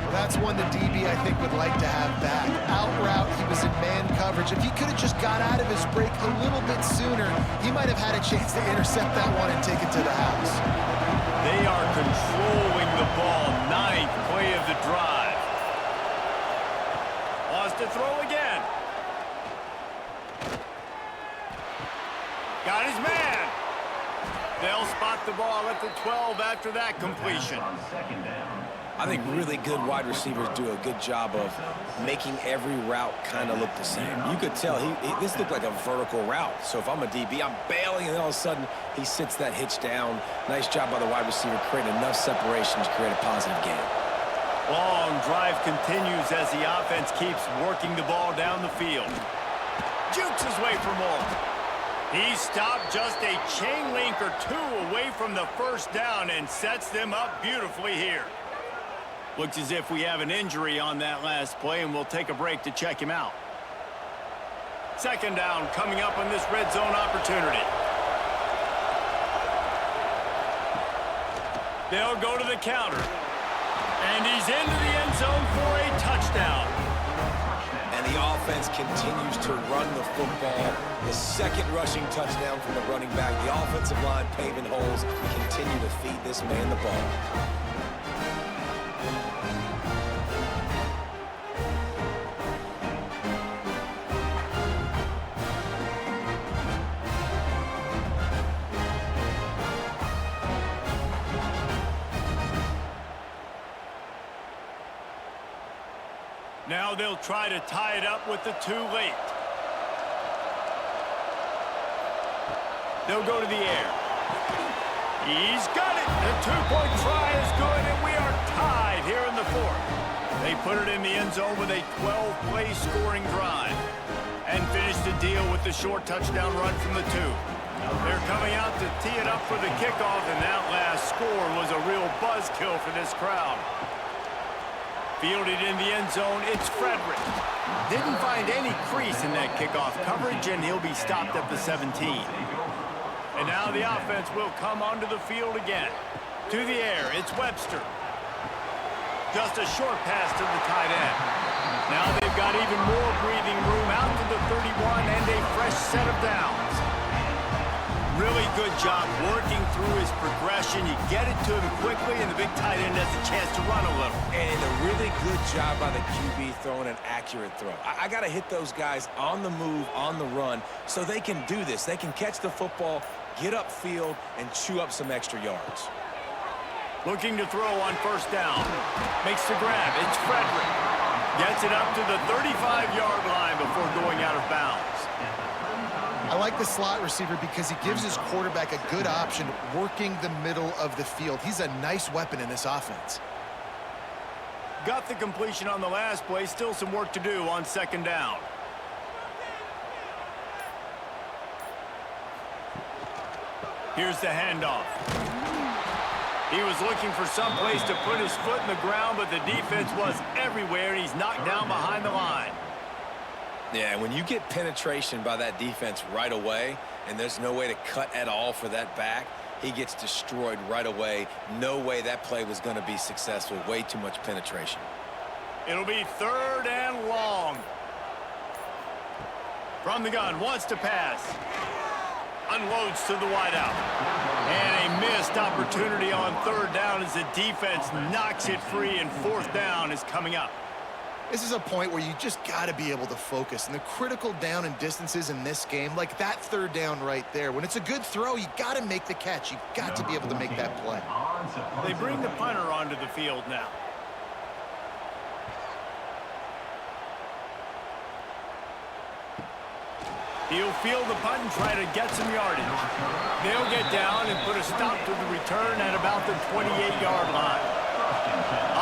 Well, that's one the DB, I think, would like to have back. Out route, he was in man coverage. If he could have just got out of his break a little bit sooner, he might have had a chance to intercept that one and take it to the house. They are controlling the ball. 9th play of the drive. Wants to throw again. Got his man. They'll spot the ball at the 12 after that completion. I think really good wide receivers do a good job of making every route kind of look the same. You could tell this looked like a vertical route. So if I'm a DB, I'm bailing, and all of a sudden he sits that hitch down. Nice job by the wide receiver, creating enough separation to create a positive gain. Long drive continues as the offense keeps working the ball down the field. Jukes his way for more. He stopped just a chain link or two away from the first down and sets them up beautifully here. Looks as if we have an injury on that last play, and we'll take a break to check him out. 2nd down coming up on this red zone opportunity. They'll go to the counter. And he's into the end zone for a touchdown. And the offense continues to run the football. The 2nd rushing touchdown from the running back. The offensive line paving holes. Continue to feed this man the ball. Now they'll try to tie it up with the 2 late. They'll go to the air. He's got it. The 2-point try is good, and we are tied here in the 4th. They put it in the end zone with a 12-play scoring drive and finish the deal with the short touchdown run from the 2. They're coming out to tee it up for the kickoff, and that last score was a real buzzkill for this crowd. Fielded in the end zone, it's Frederick. Didn't find any crease in that kickoff coverage, and he'll be stopped at the 17. And now the offense will come onto the field again. To the air, it's Webster. Just a short pass to the tight end. Now they've got even more breathing room out to the 31 and a fresh set of downs. Really good job working through his progression. You get it to him quickly, and the big tight end has a chance to run a little. And a really good job by the QB throwing an accurate throw. I got to hit those guys on the move, on the run, so they can do this. They can catch the football, get upfield, and chew up some extra yards. Looking to throw on 1st down. Makes the grab. It's Frederick. Gets it up to the 35-yard line before going out of bounds. I like the slot receiver because he gives his quarterback a good option working the middle of the field. He's a nice weapon in this offense. Got the completion on the last play. Still some work to do on 2nd down. Here's the handoff. He was looking for some place to put his foot in the ground, but the defense was everywhere, and he's knocked down behind the line. Yeah, when you get penetration by that defense right away, and there's no way to cut at all for that back, he gets destroyed right away. No way that play was going to be successful. Way too much penetration. It'll be 3rd and long. From the gun, wants to pass. Unloads to the wideout. And a missed opportunity on third down as the defense knocks it free, and fourth down is coming up. This is a point where you just got to be able to focus. And the critical down and distances in this game, like that third down right there, when it's a good throw, you got to make the catch. You got to be able to make that play. They bring the punter onto the field now. He'll field the punt and try to get some yardage. They'll get down and put a stop to the return at about the 28-yard line.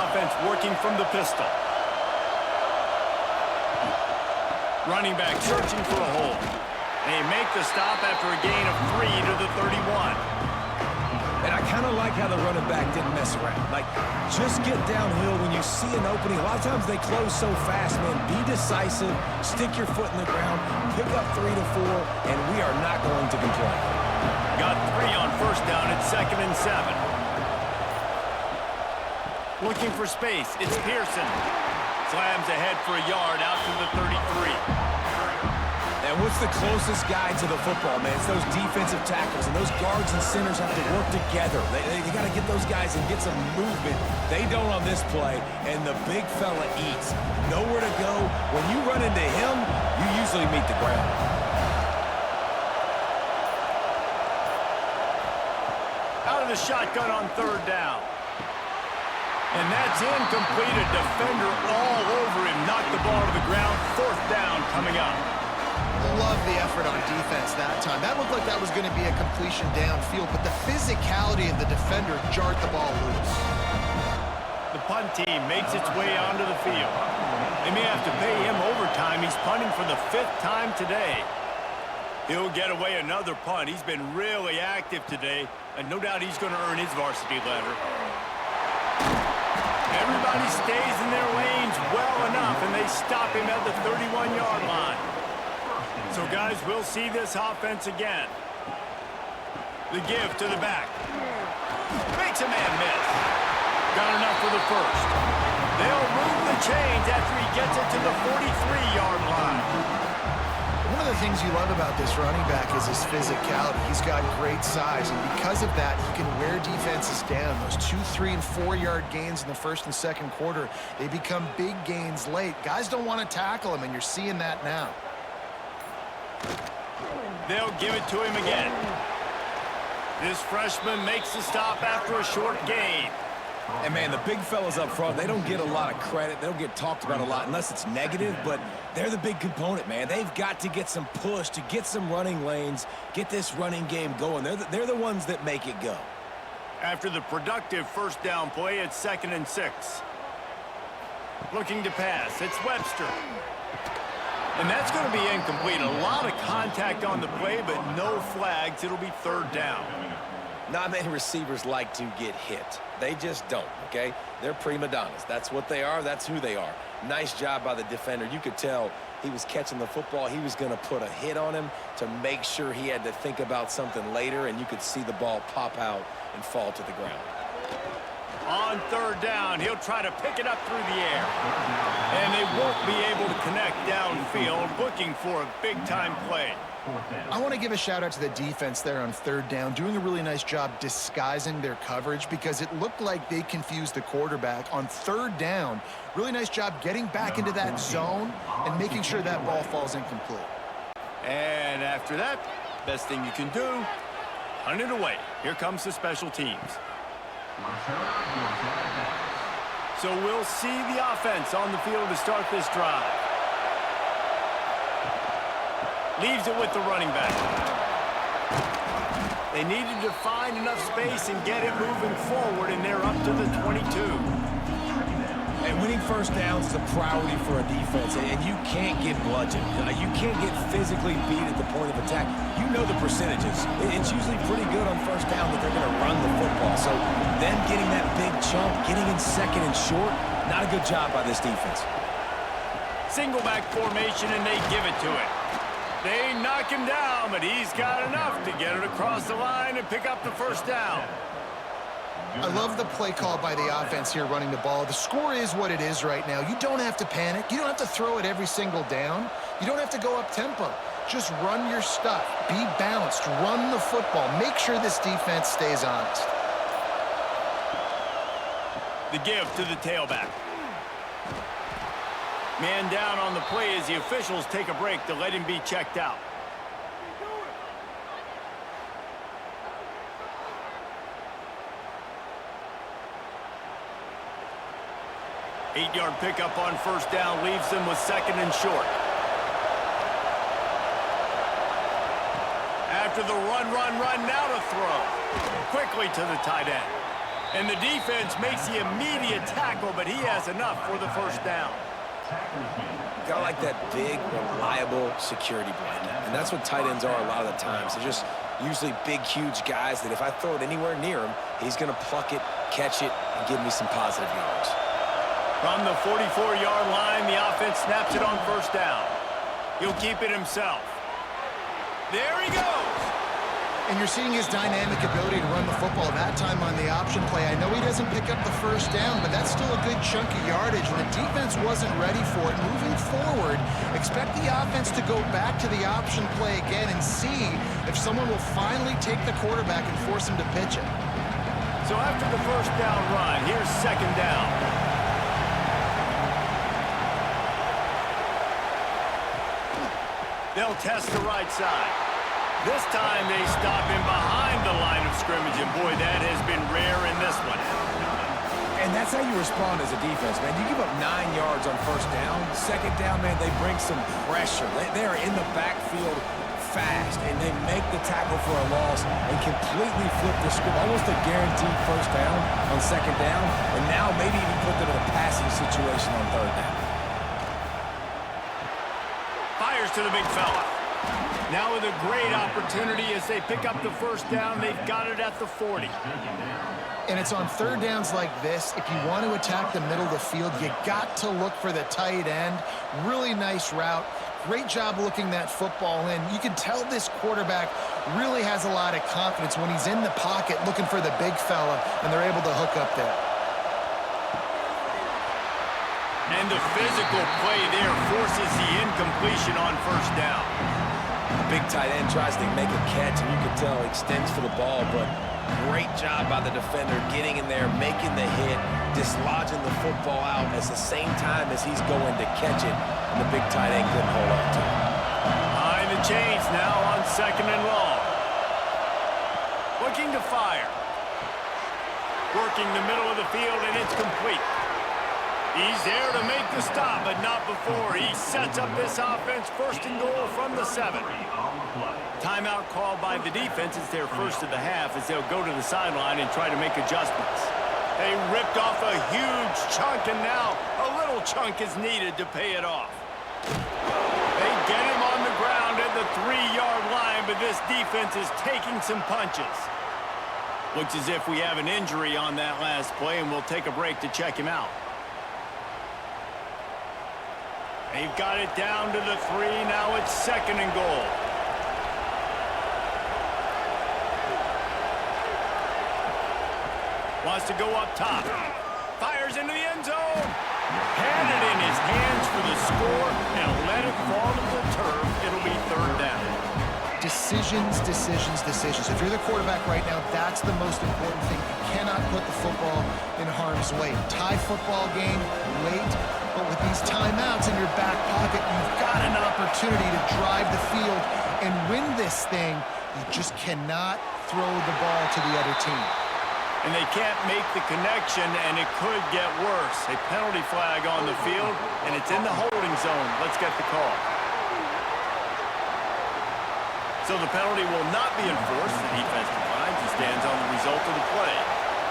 Offense working from the pistol. Running back searching for a hole. They make the stop after a gain of 3 to the 31. And I kind of like how the running back didn't mess around. Like, just get downhill when you see an opening. A lot of times they close so fast, man. Be decisive, stick your foot in the ground, pick up 3 to 4, and we are not going to complain. Got 3 on first down at 2nd and 7. Looking for space. It's Pearson. Slams ahead for a yard out to the 33. And what's the closest guy to the football, man? It's those defensive tackles, and those guards and centers have to work together. They got to get those guys and get some movement. They don't on this play, and the big fella eats. Nowhere to go. When you run into him, you usually meet the ground. Out of the shotgun on third down. And that's incomplete. A defender all over him. Knocked the ball to the ground. Fourth down coming up. Love the effort on defense that time. That looked like that was going to be a completion downfield, but the physicality of the defender jarred the ball loose. The punt team makes its way onto the field. They may have to pay him overtime. He's punting for the 5th time today. He'll get away another punt. He's been really active today, and no doubt he's going to earn his varsity letter. Everybody stays in their lanes well enough, and they stop him at the 31-yard line. So, guys, we'll see this offense again. The give to the back. Makes a man miss. Got enough for the first. They'll move the chains after he gets it to the 43-yard line. One of the things you love about this running back is his physicality. He's got great size, and because of that, he can wear defenses down. Those 2-, 3-, and 4-yard gains in the first and second quarter, they become big gains late. Guys don't want to tackle him, and you're seeing that now. They'll give it to him again. This freshman makes the stop after a short gain. And, man, the big fellas up front, they don't get a lot of credit. They don't get talked about a lot unless it's negative, but they're the big component, man. They've got to get some push to get some running lanes, get this running game going. They're the ones that make it go. After the productive first down play, it's 2nd and 6. Looking to pass. It's Webster. And that's going to be incomplete. A lot of contact on the play, but no flags. It'll be 3rd down. Not many receivers like to get hit. They just don't, okay? They're prima donnas. That's what they are. That's who they are. Nice job by the defender. You could tell he was catching the football. He was going to put a hit on him to make sure he had to think about something later, and you could see the ball pop out and fall to the ground. On 3rd down, he'll try to pick it up through the air. And they won't be able to connect downfield, looking for a big-time play. I want to give a shout-out to the defense there on 3rd down, doing a really nice job disguising their coverage because it looked like they confused the quarterback on 3rd down. Really nice job getting back into that zone and making sure that ball falls incomplete. And after that, best thing you can do, hunt it away. Here comes the special teams. So we'll see the offense on the field to start this drive. Leaves it with the running back. They needed to find enough space and get it moving forward, and they're up to the 22. And winning first downs is a priority for a defense, and you can't get bludgeoned. You can't get physically beat at the point of attack. You know the percentages. It's usually pretty good on first down that they're going to run the football. So them getting that big chunk, getting in 2nd and short, not a good job by this defense. Single back formation, and they give it to him. They knock him down, but he's got enough to get it across the line and pick up the first down. I love the play call by the offense here running the ball. The score is what it is right now. You don't have to panic. You don't have to throw it every single down. You don't have to go up tempo. Just run your stuff. Be balanced. Run the football. Make sure this defense stays honest. The give to the tailback. Man down on the play as the officials take a break to let him be checked out. Eight-yard pickup on first down leaves them with second and short. After the run, now to throw. Quickly to the tight end. And the defense makes the immediate tackle, but he has enough for the first down. Got like that big, reliable security blanket. And that's what tight ends are a lot of the times. They're just usually big, huge guys that if I throw it anywhere near him, he's going to pluck it, catch it, and give me some positive yards. From the 44-yard line, the offense snaps it on first down. He'll keep it himself. There he goes. And you're seeing his dynamic ability to run the football that time on the option play. I know he doesn't pick up the first down, but that's still a good chunk of yardage, and the defense wasn't ready for it. Moving forward, expect the offense to go back to the option play again and see if someone will finally take the quarterback and force him to pitch it. So after the first down run, here's second down. They'll test the right side. This time they stop him behind the line of scrimmage, and boy, that has been rare in this one. And that's how you respond as a defense, man. You give up 9 yards on first down. Second down, man, they bring some pressure. They are in the backfield fast, and they make the tackle for a loss and completely flip the script. Almost a guaranteed first down on second down, and now maybe even put them in a passing situation on third down. Fires to the big fella. Now with a great opportunity as they pick up the first down. They've got it at the 40. And it's on third downs like this. If you want to attack the middle of the field, you got to look for the tight end. Really nice route. Great job looking that football in. You can tell this quarterback really has a lot of confidence when he's in the pocket looking for the big fella, and they're able to hook up there. And the physical play there forces the incompletion on first down. The big tight end tries to make a catch, and you can tell he extends for the ball, but great job by the defender getting in there, making the hit, dislodging the football out at the same time as he's going to catch it, and the big tight end couldn't hold on to it. Behind the chains now on second and long. Looking to fire. Working the middle of the field, and it's complete. He's there to make the stop, but not before. He sets up this offense first and goal from the 7. Timeout called by the defense. It's their first of the half as they'll go to the sideline and try to make adjustments. They ripped off a huge chunk, and now a little chunk is needed to pay it off. They get him on the ground at the 3-yard line, but this defense is taking some punches. Looks as if we have an injury on that last play, and we'll take a break to check him out. They've got it down to the 3. Now it's second and goal. Wants to go up top. Fires into the end zone. Had it in his hands for the score and let it fall to the turf. It'll be third down. Decisions, decisions, decisions. If you're the quarterback right now, that's the most important thing. You cannot put the football in harm's way. Tie football game, late. But with these timeouts in your back pocket, you've got an opportunity to drive the field and win this thing. You just cannot throw the ball to the other team. And they can't make the connection, and it could get worse. A penalty flag on the field, and it's in the holding zone. Let's get the call. So the penalty will not be enforced. The defense declines and stands on the result of the play.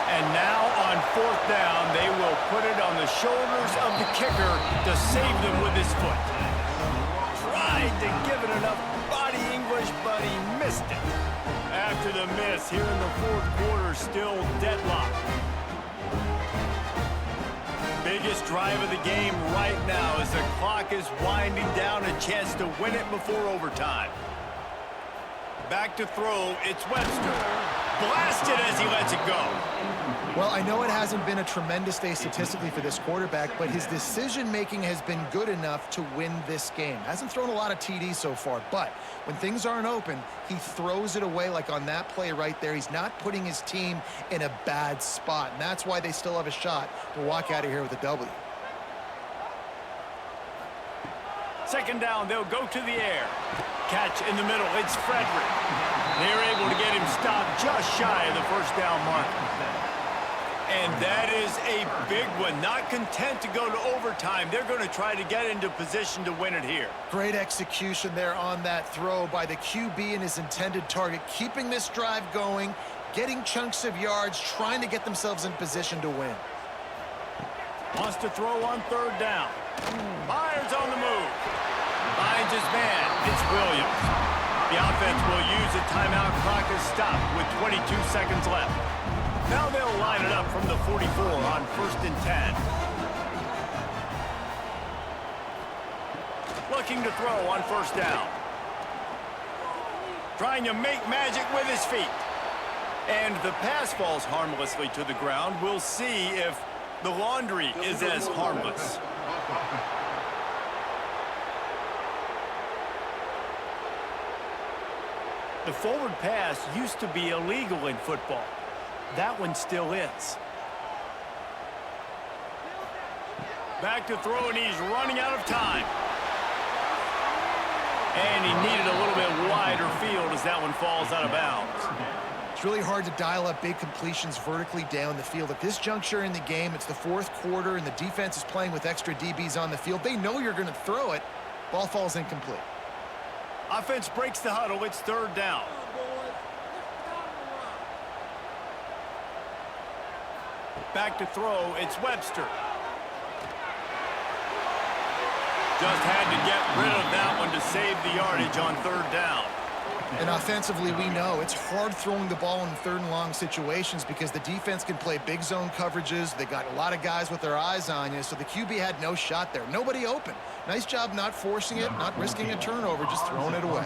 And now on fourth down, they will put it on the shoulders of the kicker to save them with his foot. Tried to give it enough body English, but he missed it. After the miss, here in the fourth quarter, still deadlocked. Biggest drive of the game right now as the clock is winding down, a chance to win it before overtime. Back to throw, it's Webster. blasted as he lets it go. Well, I know it hasn't been a tremendous day statistically for this quarterback, but his decision-making has been good enough to win this game. Hasn't thrown a lot of TDs so far, but when things aren't open, he throws it away like on that play right there. He's not putting his team in a bad spot, and that's why they still have a shot to walk out of here with a W. Second down, they'll go to the air. Catch in the middle, it's Frederick. They're able to get him stopped just shy of the first down mark. And that is a big one. Not content to go to overtime. They're going to try to get into position to win it here. Great execution there on that throw by the QB and his intended target, keeping this drive going, getting chunks of yards, trying to get themselves in position to win. Wants to throw on third down. Myers on the move. Finds his man. It's Williams. The offense will use a timeout. Clock is stopped with 22 seconds left. Now they'll line it up from the 44 on 1st and 10. Looking to throw on 1st down. Trying to make magic with his feet. And the pass falls harmlessly to the ground. We'll see if the laundry is as harmless. The forward pass used to be illegal in football. That one still is. Back to throw, and he's running out of time. And he needed a little bit wider field as that one falls out of bounds. It's really hard to dial up big completions vertically down the field. At this juncture in the game, it's the 4th quarter, and the defense is playing with extra DBs on the field. They know you're going to throw it. Ball falls incomplete. Offense breaks the huddle. It's 3rd down. Back to throw, it's Webster. Just had to get rid of that one to save the yardage on 3rd down. And offensively, we know it's hard throwing the ball in 3rd and long situations because the defense can play big zone coverages. They got a lot of guys with their eyes on you, so the QB had no shot there. Nobody open. Nice job not forcing it, not risking a turnover, just throwing it away.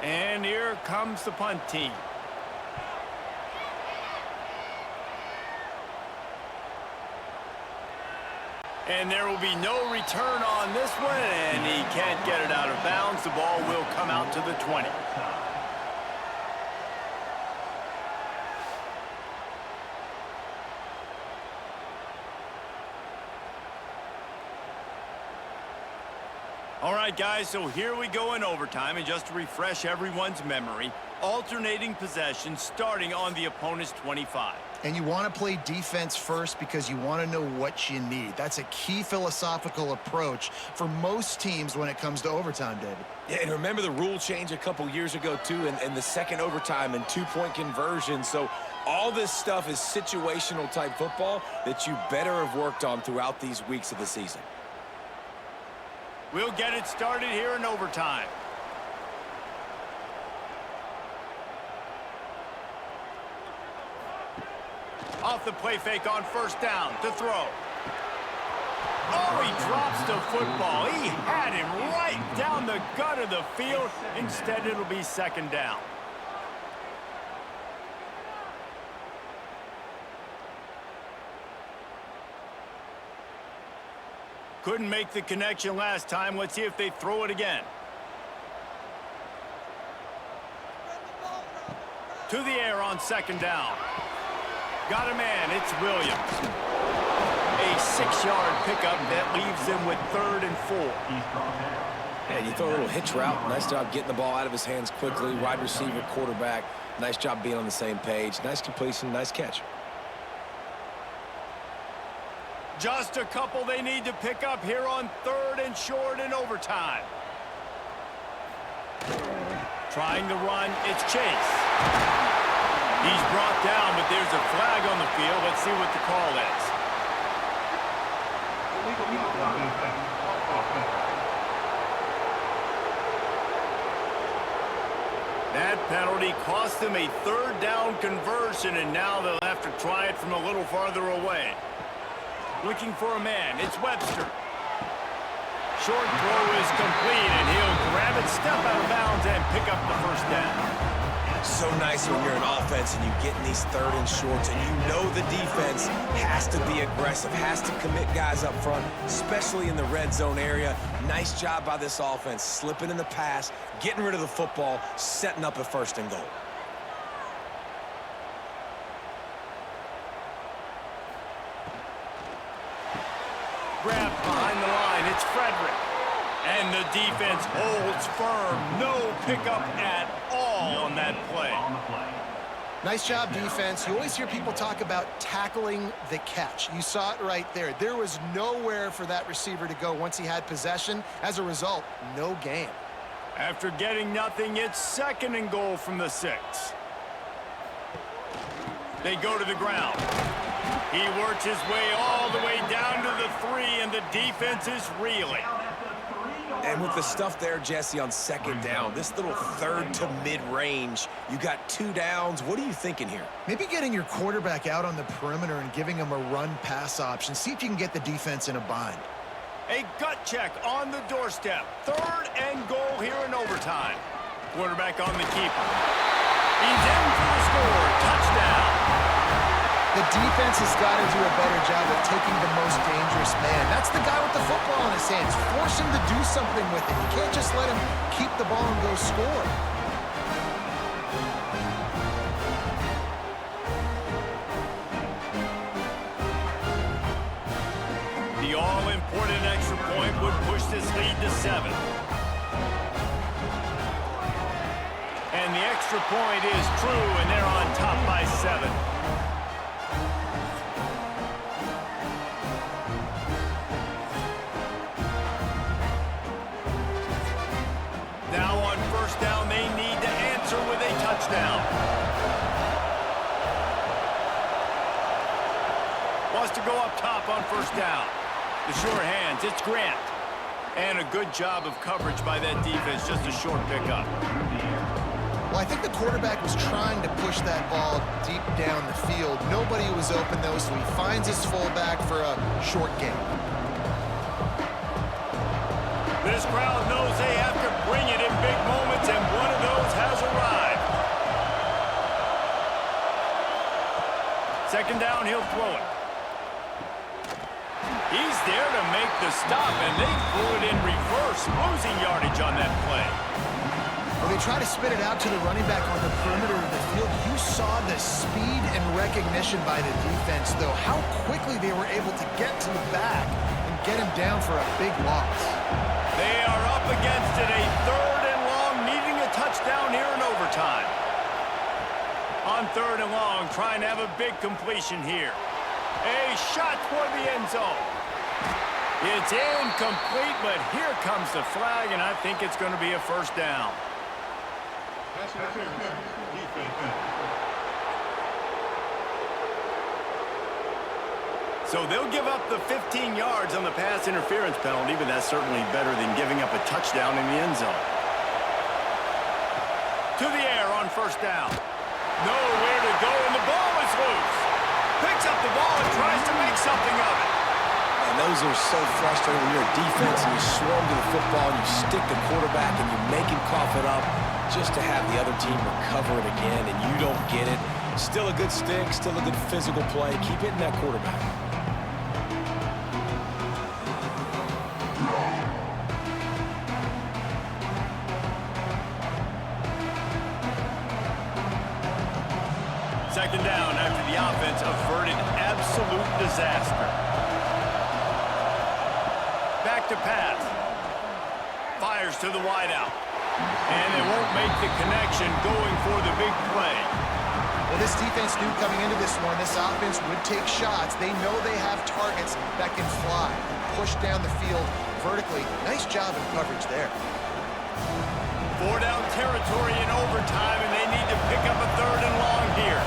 And here comes the punt team. And there will be no return on this one, and he can't get it out of bounds. The ball will come out to the 20. All right, guys, so here we go in overtime, and just to refresh everyone's memory, alternating possession starting on the opponent's 25. And you want to play defense first because you want to know what you need. That's a key philosophical approach for most teams when it comes to overtime, David. Yeah, and remember the rule change a couple years ago, too, and the second overtime and 2-point conversion. So all this stuff is situational type football that you better have worked on throughout these weeks of the season. We'll get it started here in overtime. Off the play fake on 1st down to throw. Oh, he drops the football. He had him right down the gut of the field. Instead, it'll be 2nd down. Couldn't make the connection last time. Let's see if they throw it again. To the air on 2nd down. Got a man, it's Williams. A 6-yard pickup that leaves him with 3rd and 4. Yeah, you throw a little hitch route. Nice job getting the ball out of his hands quickly. Wide receiver, quarterback. Nice job being on the same page. Nice completion, nice catch. Just a couple they need to pick up here on 3rd and short in overtime. Trying to run, it's Chase. He's brought down, but there's a flag on the field. Let's see what the call is. That penalty cost them a 3rd down conversion, and now they'll have to try it from a little farther away. Looking for a man, it's Webster. Short throw is complete, and he'll grab it, step out of bounds, and pick up the 1st down. So nice when you're an offense and you get in these third and shorts and you know the defense has to be aggressive, has to commit guys up front, especially in the red zone area. Nice job by this offense, slipping in the pass, getting rid of the football, setting up a 1st and goal. Grabbed behind the line, it's Frederick. And the defense holds firm. No pickup at all on that play. Nice job, defense. You always hear people talk about tackling the catch. You saw it right there. There was nowhere for that receiver to go once he had possession. As a result, no gain. After getting nothing, it's 2nd and goal from the 6. They go to the ground. He works his way all the way down to the 3, and the defense is reeling. And with the stuff there, Jesse, on 2nd down, this little 3rd to mid-range, you got 2 downs. What are you thinking here? Maybe getting your quarterback out on the perimeter and giving him a run-pass option. See if you can get the defense in a bind. A gut check on the doorstep. 3rd and goal here in overtime. Quarterback on the keeper. He's in for the score. Touchdown. The defense has got to do a better job of taking the most dangerous man. That's the guy with the football in his hands. Force him to do something with it. You can't just let him keep the ball and go score. The all-important extra point would push this lead to 7. And the extra point is true, and they're on top by 7. Now on 1st down, they need to answer with a touchdown. Wants to go up top on 1st down. The sure hands, it's Grant. And a good job of coverage by that defense, just a short pickup. Well, I think the quarterback was trying to push that ball deep down the field. Nobody was open, though, so he finds his fullback for a short gain. This crowd knows they have to bring it in big moments, and one of those has arrived. 2nd down, he'll throw it. He's there to make the stop, and they threw it in reverse, losing yardage on that play. Well, they try to spit it out to the running back on the perimeter of the field. You saw the speed and recognition by the defense, though. How quickly they were able to get to the back and get him down for a big loss. They are up against it, a 3rd and long, needing a touchdown here in overtime. On 3rd and long, trying to have a big completion here. A shot for the end zone. It's incomplete, but here comes the flag, and I think it's going to be a 1st down. So they'll give up the 15 yards on the pass interference penalty, but that's certainly better than giving up a touchdown in the end zone. To the air on 1st down. Nowhere to go, and the ball is loose. Picks up the ball and tries to make something of it. And those are so frustrating when you're a defense and you swarm to the football and you stick the quarterback and you make him cough it up just to have the other team recover it again and you don't get it. Still a good stick, still a good physical play. Keep hitting that quarterback. Second down after the offense averted absolute disaster. Back to pass. Fires to the wideout. And they won't make the connection going for the big play. Well, this defense knew coming into this one, this offense would take shots. They know they have targets that can fly and push down the field vertically. Nice job in coverage there. 4 down territory in overtime, and they need to pick up a 3rd and long here.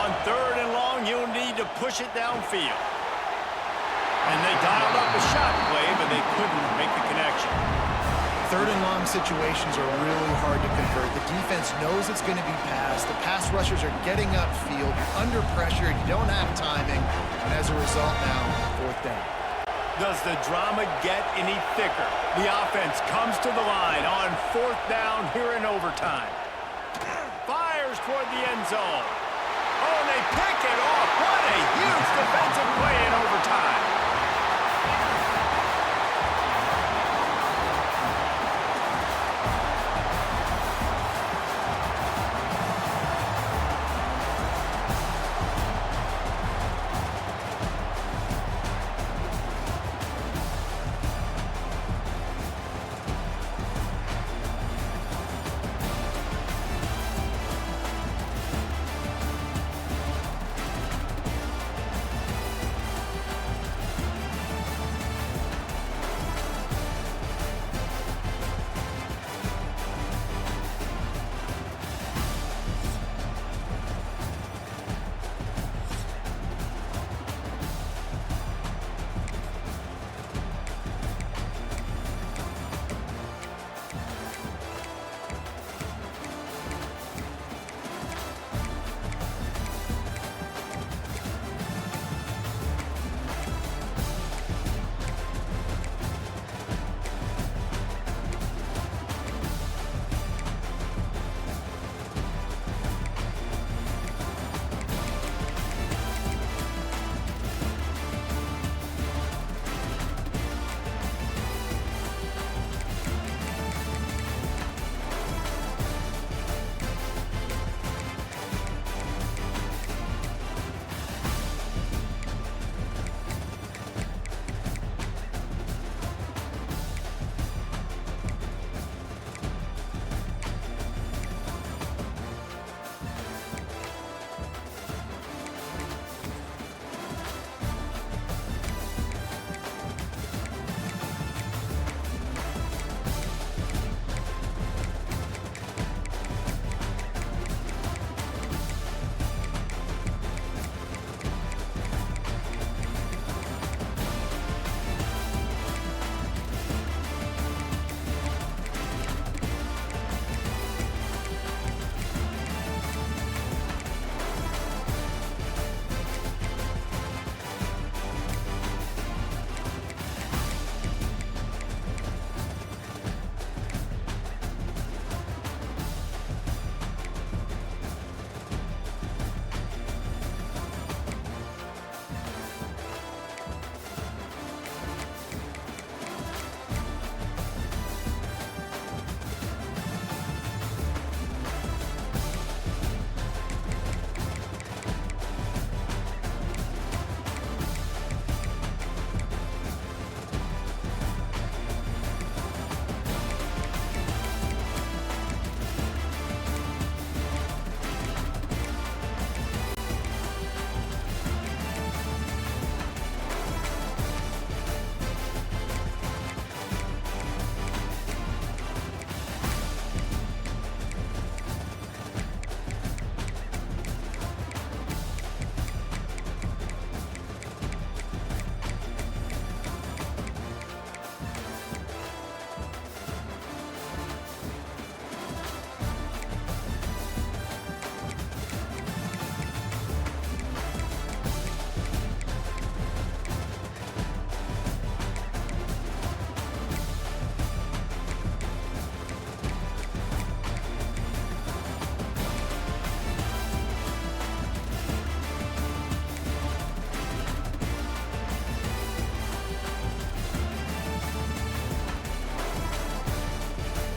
On 3rd and long, you'll need to push it downfield. And they dialed up a shot play, but they couldn't make the connection. 3rd and long situations are really hard to convert. The defense knows it's going to be passed. The pass rushers are getting upfield. You're under pressure. You don't have timing. And as a result now, 4th down. Does the drama get any thicker? The offense comes to the line on 4th down here in overtime. toward the end zone. Oh, and they pick it off. What a huge defensive play in overtime.